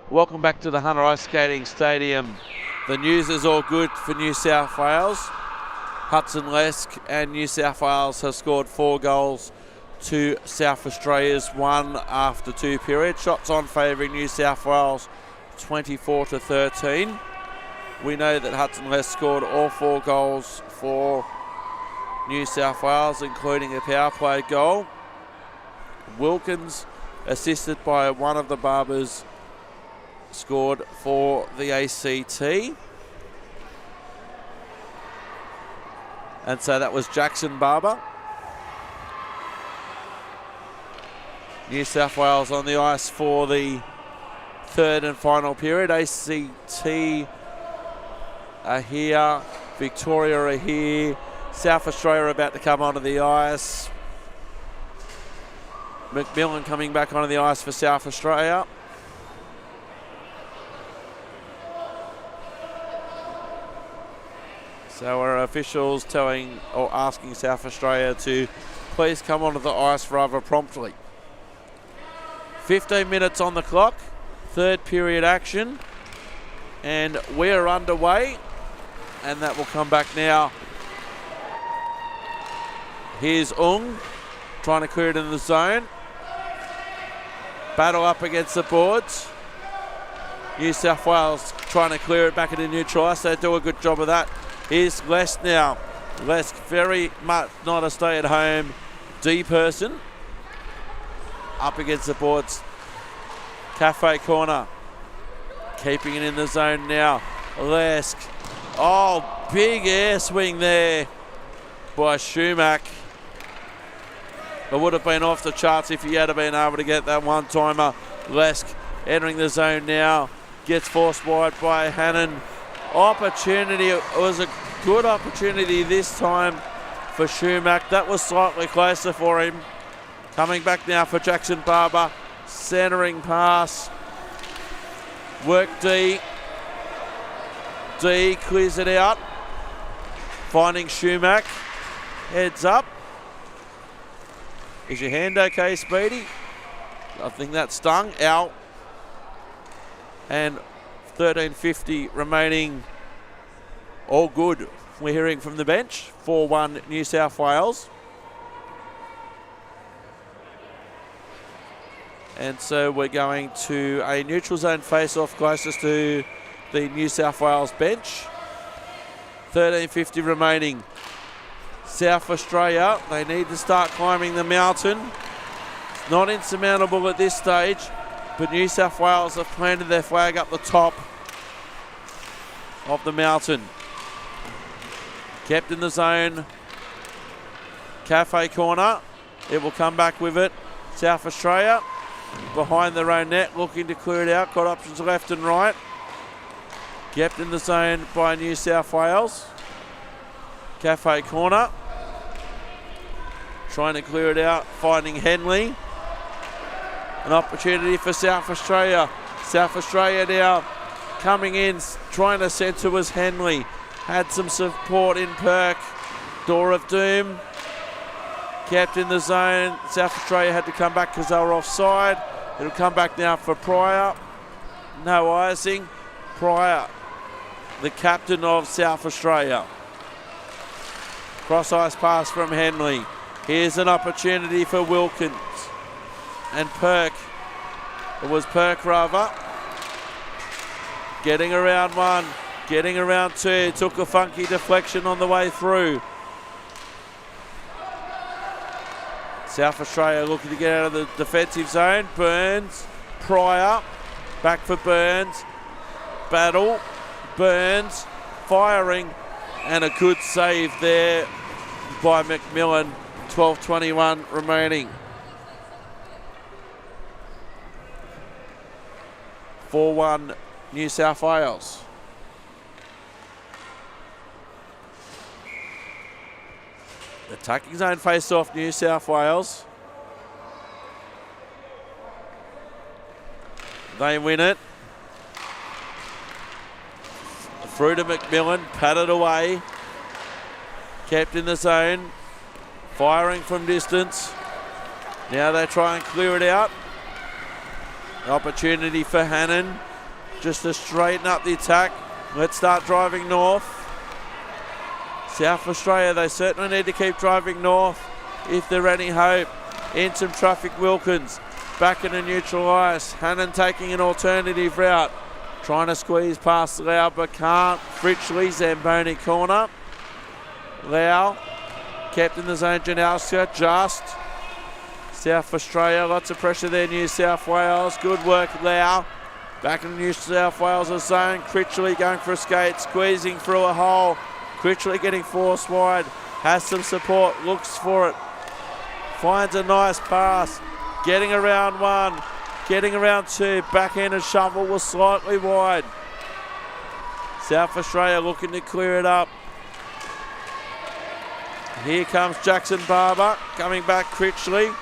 Welcome back to the Hunter Ice Skating Stadium. The news is all good for New South Wales. Hudson Lesk and New South Wales have scored 4 goals to South Australia's 1 after 2 periods. Shots on favouring New South Wales 24-13. We know that Hudson Lesk scored all 4 goals for New South Wales, including a power play goal. Wilkins, assisted by one of the Barbers, scored for the ACT. And so that was Jackson Barber. New South Wales on the ice for the 3rd and final period. ACT are here, Victoria are here, South Australia are about to come onto the ice. McMillan coming back onto the ice for South Australia. So our officials telling or asking South Australia to please come onto the ice rather promptly. 15 minutes on the clock, 3rd period action, and we're underway, and that will come back now. Here's Ung trying to clear it in the zone. Battle up against the boards. New South Wales trying to clear it back into neutral ice. They do a good job of that. Here's Lesk now. Lesk very much not a stay-at-home D person. Up against the boards. Cafe corner. Keeping it in the zone now. Lesk. Oh, big air swing there by Schumack. It would have been off the charts if he had been able to get that one-timer. Lesk entering the zone now. Gets forced wide by Hannon. Opportunity. It was a good opportunity this time for Schumack. That was slightly closer for him. Coming back now for Jackson Barber. Centering pass. Work D. D clears it out. Finding Schumack. Heads up. Is your hand okay, Speedy? I think that stung. Out. And 13:50 remaining. All good. We're hearing from the bench. 4-1 New South Wales. And so we're going to a neutral zone face-off closest to the New South Wales bench. 13:50 remaining. South Australia, they need to start climbing the mountain. It's not insurmountable at this stage, but New South Wales have planted their flag up the top of the mountain. Kept in the zone. Cafe corner. It will come back with it. South Australia behind their own net, looking to clear it out. Got options left and right. Kept in the zone by New South Wales. Cafe corner. Trying to clear it out, finding Henley. An opportunity for South Australia. South Australia now coming in, trying to send towards Henley. Had some support in Perk. Door of Doom. Kept in the zone. South Australia had to come back because they were offside. It'll come back now for Pryor. No icing. Pryor, the captain of South Australia. Cross ice pass from Henley. Here's an opportunity for Wilkins and Perk. It was Perk rather. Getting around one, getting around two. Took a funky deflection on the way through. South Australia looking to get out of the defensive zone. Burns, Pryor, back for Burns. Battle, Burns, firing, and a good save there by McMillan. 12:21 remaining. 4-1 New South Wales. Attacking zone face-off New South Wales. They win it. Through to McMillan, patted away. Kept in the zone. Firing from distance. Now they try and clear it out. Opportunity for Hannon. just to straighten up the attack. Let's start driving north. South Australia, they certainly need to keep driving north if they're any hope. In some traffic, Wilkins back in a neutral ice. Hannon taking an alternative route. Trying to squeeze past Lau but can't. Fritchley, Zamboni corner. Lau kept in the zone. Janowska just. South Australia, lots of pressure there. New South Wales, good work Lau. Back in New South Wales zone. Critchley going for a skate, squeezing through a hole. Critchley getting forced wide. Has some support, looks for it. Finds a nice pass. Getting around one. Getting around two. Backhanded shovel was slightly wide. South Australia looking to clear it up. Here comes Jackson Barber. Coming back Critchley.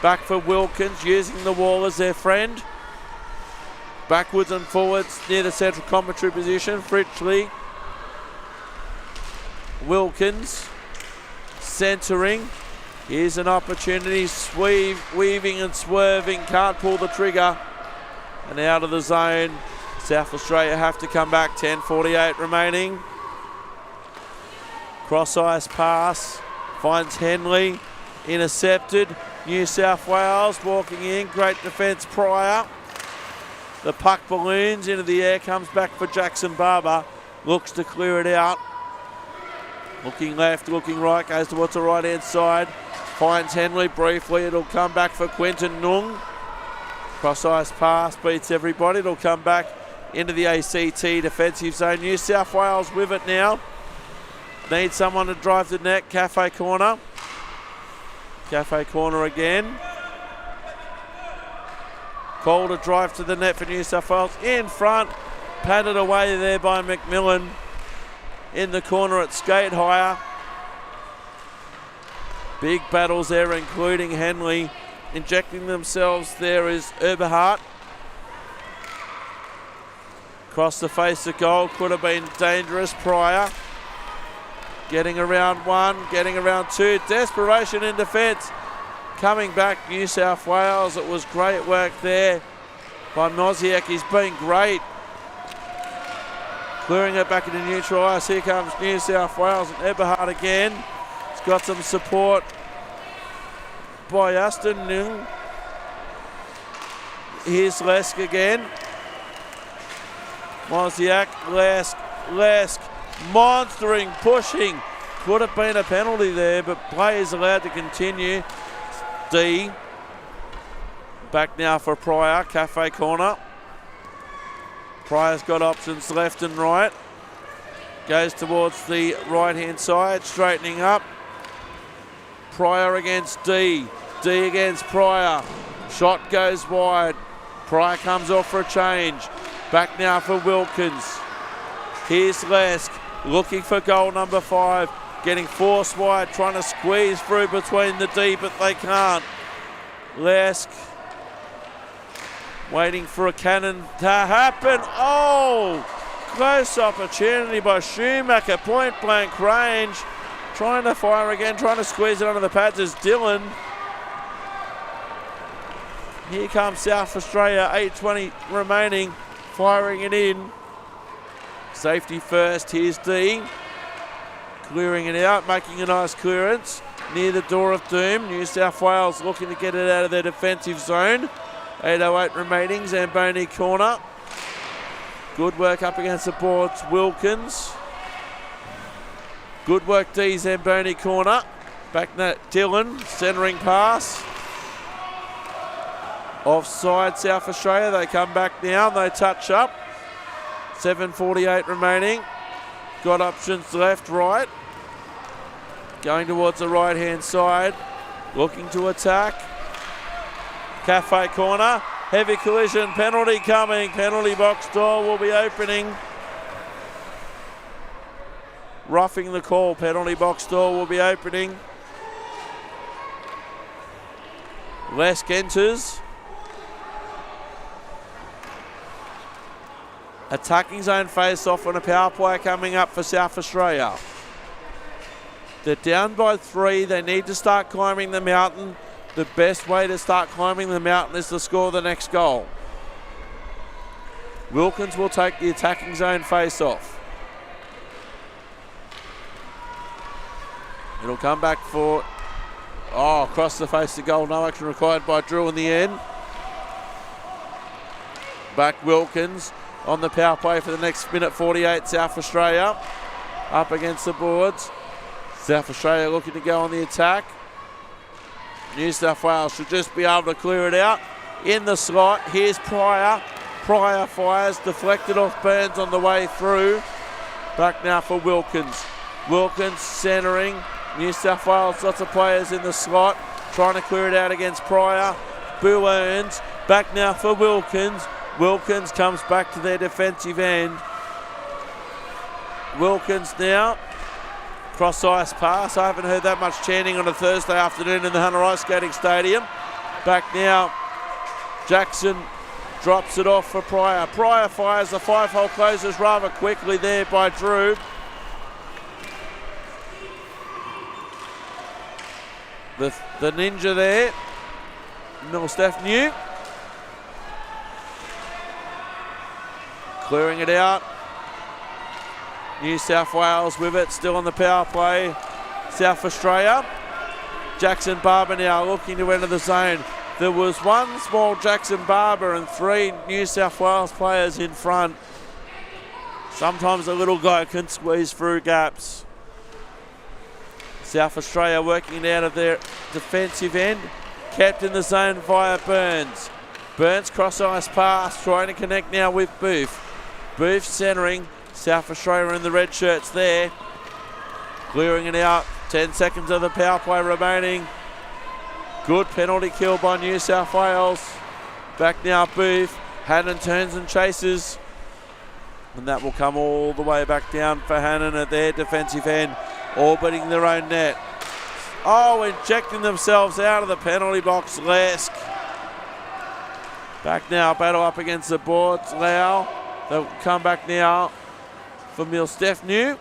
Back for Wilkins, using the wall as their friend. Backwards and forwards near the central commentary position. Fritchley. Wilkins. Centering. Here's an opportunity. Weaving and swerving. Can't pull the trigger. And out of the zone. South Australia have to come back. 10:48 remaining. Cross ice pass. Finds Henley. Intercepted. New South Wales walking in. Great defence Pryor. The puck balloons into the air. Comes back for Jackson Barber. Looks to clear it out. Looking left, looking right. Goes towards the right hand side. Finds Henley briefly. It'll come back for Quinton Nung. Cross ice pass. Beats everybody. It'll come back into the ACT defensive zone. New South Wales with it now. Need someone to drive the net. Cafe corner. Cafe corner again. Call to drive to the net for New South Wales. In front. Padded away there by McMillan. In the corner at skate higher. Big battles there, including Henley. Injecting themselves there is Eberhardt. Across the face of goal. Could have been dangerous. Pryor. Getting around one, getting around two. Desperation in defence. Coming back, New South Wales. It was great work there by Noziak. He's been great. Clearing it back into neutral ice. Here comes New South Wales and Eberhardt again. He's got some support by Aston Nung. Here's Lesk again. Noziak, Lesk. Monstering, pushing. Could have been a penalty there, but play is allowed to continue. D. Back now for Pryor, Cafe corner. Pryor's got options left and right. Goes towards the right-hand side, straightening up. Pryor against D. D against Pryor. Shot goes wide. Pryor comes off for a change. Back now for Wilkins. Here's Lesk. Looking for goal number 5. Getting forced wide, trying to squeeze through between the D, but they can't. Lesk waiting for a cannon to happen. Oh! Close opportunity by Schumacher, point blank range. Trying to fire again, trying to squeeze it under the pads is Dillon. Here comes South Australia, 8:20 remaining, firing it in. Safety first, here's D. Clearing it out, making a nice clearance near the door of doom. New South Wales looking to get it out of their defensive zone. 8:08 remaining, Zamboni corner. Good work up against the boards, Wilkins. Good work, D, Zamboni corner. Back net, Dillon, centering pass. Offside, South Australia, they come back now, they touch up. 7:48 remaining. Got options left, right. Going towards the right-hand side. Looking to attack. Cafe corner. Heavy collision. Penalty coming. Penalty box door will be opening. Roughing the call. Penalty box door will be opening. Lesk enters. Attacking zone face-off on a power play coming up for South Australia. They're down by 3. They need to start climbing the mountain. The best way to start climbing the mountain is to score the next goal. Wilkins will take the attacking zone face-off. It'll come back for, across the face of goal. No action required by Drew in the end. Back Wilkins on the power play for the next minute 48. South Australia up against the boards. South Australia looking to go on the attack. New South Wales should just be able to clear it out. In the slot, here's Pryor. Pryor fires, deflected off Burns on the way through. Back now for Wilkins. Wilkins centering. New South Wales, lots of players in the slot, trying to clear it out against Pryor. Boo earns. Back now for Wilkins. Wilkins comes back to their defensive end. Wilkins now. Cross ice pass. I haven't heard that much chanting on a Thursday afternoon in the Hunter Ice Skating Stadium. Back now. Jackson drops it off for Pryor. Pryor fires. The 5-hole closes rather quickly there by Drew. The ninja there. Steph New. Clearing it out. New South Wales with it, still on the power play. South Australia. Jackson Barber now looking to enter the zone. There was one small Jackson Barber and 3 New South Wales players in front. Sometimes a little guy can squeeze through gaps. South Australia working it out of their defensive end. Kept in the zone via Burns. Burns cross ice pass, trying to connect now with Booth. Booth centering. South Australia in the red shirts there. Clearing it out. 10 seconds of the power play remaining. Good penalty kill by New South Wales. Back now Booth. Hannon turns and chases. And that will come all the way back down for Hannon at their defensive end. Orbiting their own net. Injecting themselves out of the penalty box. Lesk. Back now, battle up against the boards. Lau. They'll come back now for Milstephnew,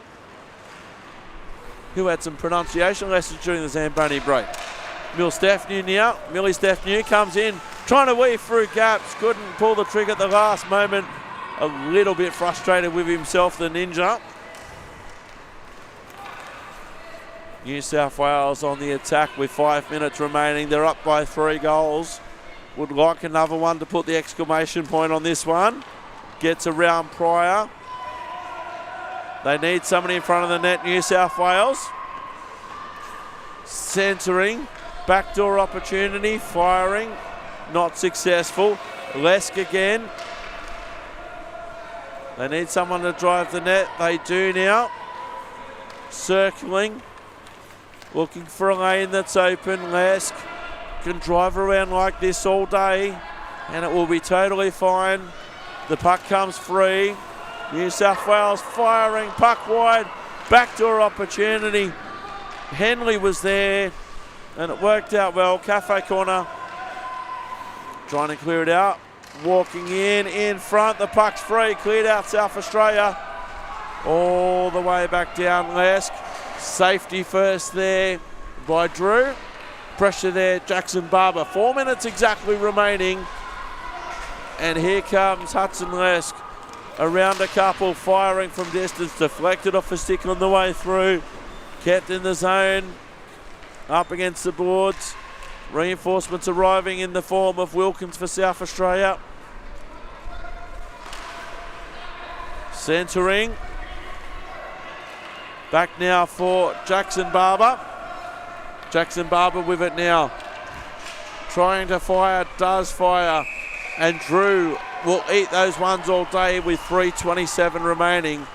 who had some pronunciation lessons during the Zamboni break. Milstephnew now. Millie Stephnew comes in, trying to weave through gaps. Couldn't pull the trigger at the last moment. A little bit frustrated with himself, the ninja. New South Wales on the attack with 5 minutes remaining. They're up by 3 goals. Would like another one to put the exclamation point on this one. Gets around Pryor. They need somebody in front of the net, New South Wales. Centering. Backdoor opportunity. Firing. Not successful. Lesk again. They need someone to drive the net. They do now. Circling. Looking for a lane that's open. Lesk can drive around like this all day, and it will be totally fine. The puck comes free. New South Wales firing, puck wide, backdoor opportunity. Henley was there, and it worked out well. Cafe corner, trying to clear it out. Walking in front, the puck's free, cleared out South Australia. All the way back down, Lesk. Safety first there by Drew. Pressure there, Jackson Barber. 4 minutes exactly remaining. And here comes Hudson Lesk. Around a couple, firing from distance. Deflected off a stick on the way through. Kept in the zone. Up against the boards. Reinforcements arriving in the form of Wilkins for South Australia. Centering. Back now for Jackson Barber. Jackson Barber with it now. Trying to fire, does fire. And Drew will eat those ones all day with 3:27 remaining.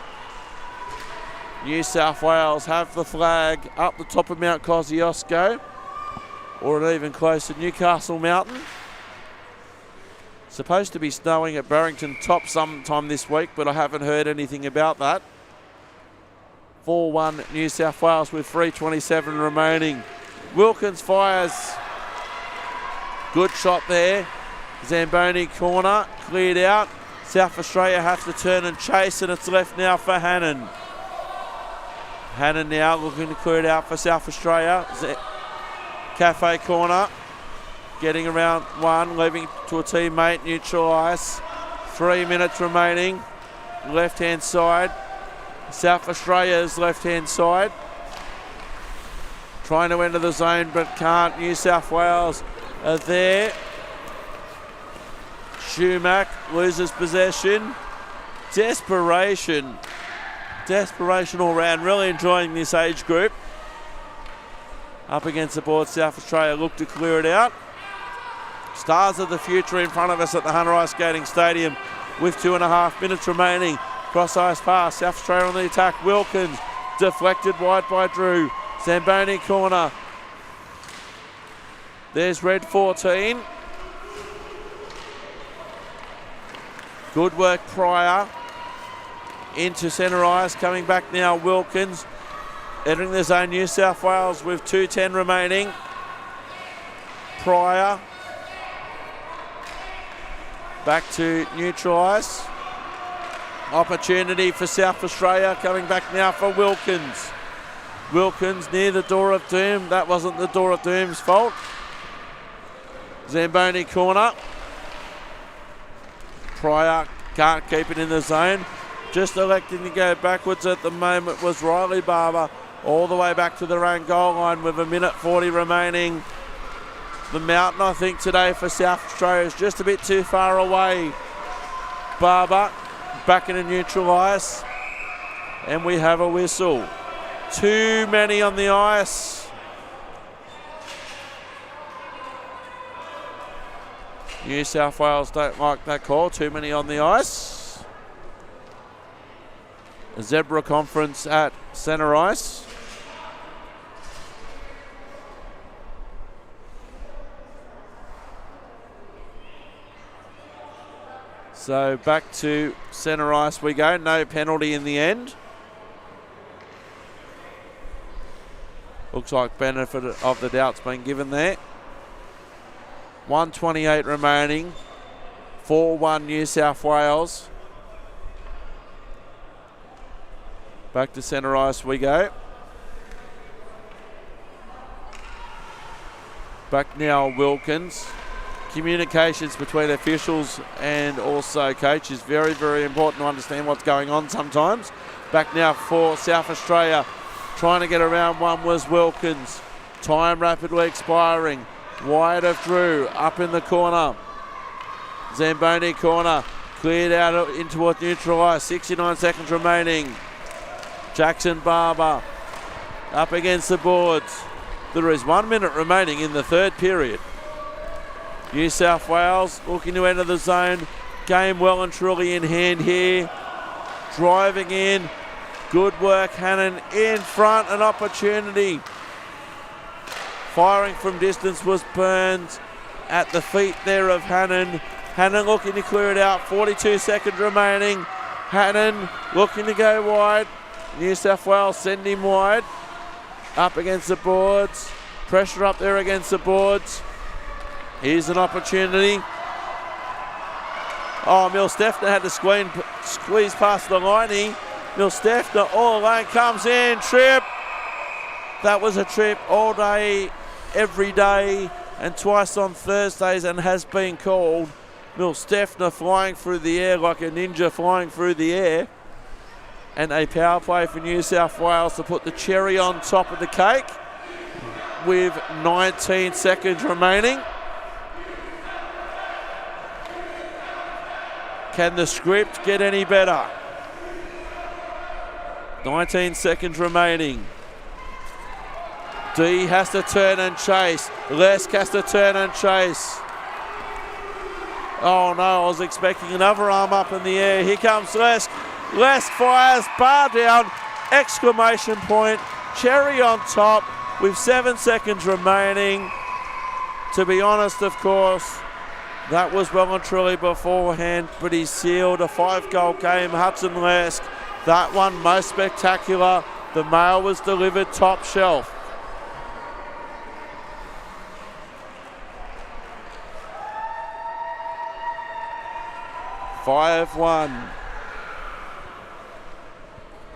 New South Wales have the flag up the top of Mount Kosciuszko, or even closer, Newcastle Mountain. Supposed to be snowing at Barrington Top sometime this week, but I haven't heard anything about that. 4-1 New South Wales with 3:27 remaining. Wilkins fires. Good shot there. Zamboni corner, cleared out. South Australia have to turn and chase, and it's left now for Hannon. Hannon now looking to clear it out for South Australia. Cafe corner, getting around one, leaving to a teammate, neutral ice. 3 minutes remaining. Left-hand side. South Australia's left-hand side. Trying to enter the zone but can't. New South Wales are there. Schumack loses possession. Desperation all round. Really enjoying this age group. Up against the board, South Australia look to clear it out. Stars of the future in front of us at the Hunter Ice Skating Stadium with 2.5 minutes remaining. Cross ice pass, South Australia on the attack. Wilkins deflected wide by Drew. Zamboni corner. There's red 14. Good work Pryor. Into centre ice, coming back now Wilkins. Entering the zone, New South Wales with 2:10 remaining. Pryor. Back to neutral ice. Opportunity for South Australia, coming back now for Wilkins. Wilkins near the door of doom. That wasn't the door of doom's fault. Zamboni corner. Pryor can't keep it in the zone. Just electing to go backwards at the moment was Riley Barber, all the way back to their own goal line with 1:40 remaining. The mountain, I think, today for South Australia is just a bit too far away. Barber back in a neutral ice. And we have a whistle. Too many on the ice. New South Wales don't like that call. Too many on the ice. A zebra conference at centre ice. So back to centre ice we go. No penalty in the end. Looks like benefit of the doubt's been given there. 1:28 remaining. 4-1 New South Wales. Back to centre ice we go. Back now Wilkins. Communications between officials and also coaches. Very, very important to understand what's going on sometimes. Back now for South Australia. Trying to get around one was Wilkins. Time rapidly expiring. Wide of Drew. Up in the corner. Zamboni corner. Cleared out into a neutral ice. 69 seconds remaining. Jackson Barber up against the boards. There is 1 minute remaining in the third period. New South Wales looking to enter the zone. Game well and truly in hand here. Driving in. Good work, Hannon in front. An opportunity. Firing from distance was Burns at the feet there of Hannon. Hannon looking to clear it out. 42 seconds remaining. Hannon looking to go wide. New South Wales send him wide. Up against the boards. Pressure up there against the boards. Here's an opportunity. Oh, Milstephner had to squeeze past the line. Milstephner all alone comes in. Trip. That was a trip all day, every day, and twice on Thursdays and has been called. Milstephner flying through the air like a ninja flying through the air. And a power play for New South Wales to put the cherry on top of the cake with 19 seconds remaining. Can the script get any better? 19 seconds remaining. D has to turn and chase. Lesk has to turn and chase. Oh no, I was expecting another arm up in the air. Here comes Lesk. Lesk fires, bar down, exclamation point, cherry on top with 7 seconds remaining. To be honest, of course, that was well and truly beforehand, but he sealed a 5-goal game. Hudson Lesk, that one most spectacular. The mail was delivered top shelf. (5-1).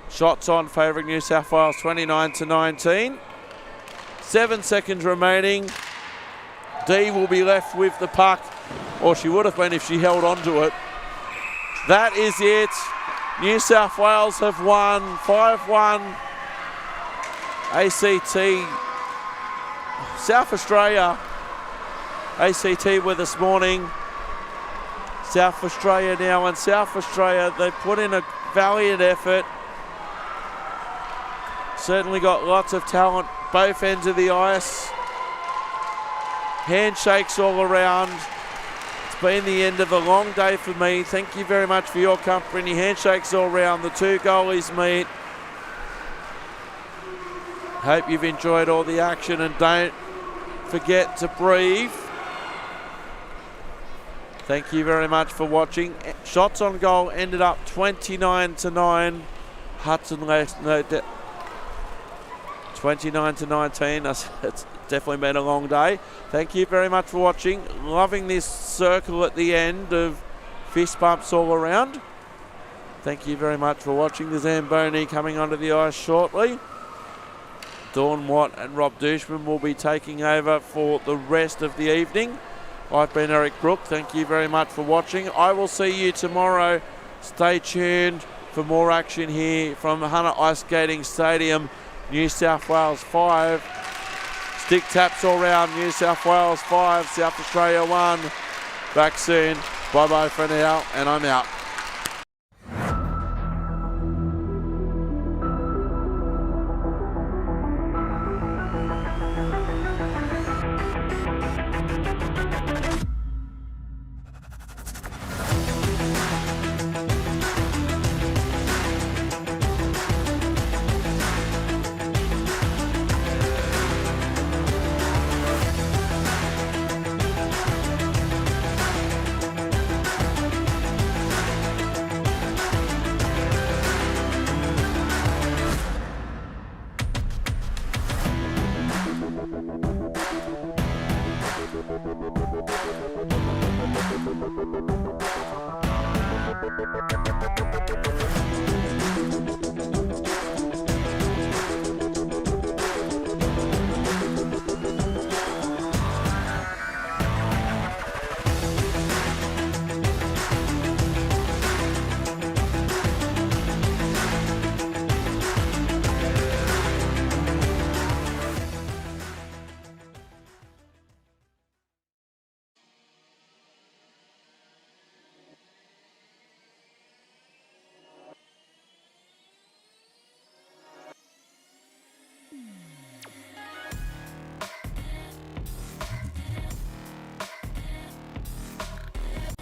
Shots on favouring New South Wales, 29-19. 7 seconds remaining. Dee will be left with the puck, or she would have been if she held on to it. That is it. New South Wales have won 5-1. ACT, South Australia, ACT were this morning. South Australia now, and South Australia, they've put in a valiant effort. Certainly got lots of talent, both ends of the ice. Handshakes all around. It's been the end of a long day for me. Thank you very much for your company. Handshakes all around. The two goalies meet. Hope you've enjoyed all the action, and don't forget to breathe. Thank you very much for watching. Shots on goal ended up 29-9. Hudson left 29-19. It's definitely been a long day. Thank you very much for watching. Loving this circle at the end of fist bumps all around. Thank you very much for watching. The Zamboni coming onto the ice shortly. Dawn Watt and Rob Douchman will be taking over for the rest of the evening. I've been Eric Brook. Thank you very much for watching. I will see you tomorrow. Stay tuned for more action here from Hunter Ice Skating Stadium. New South Wales 5. Stick taps all round. New South Wales 5. South Australia 1. Back soon. Bye-bye for now, and I'm out.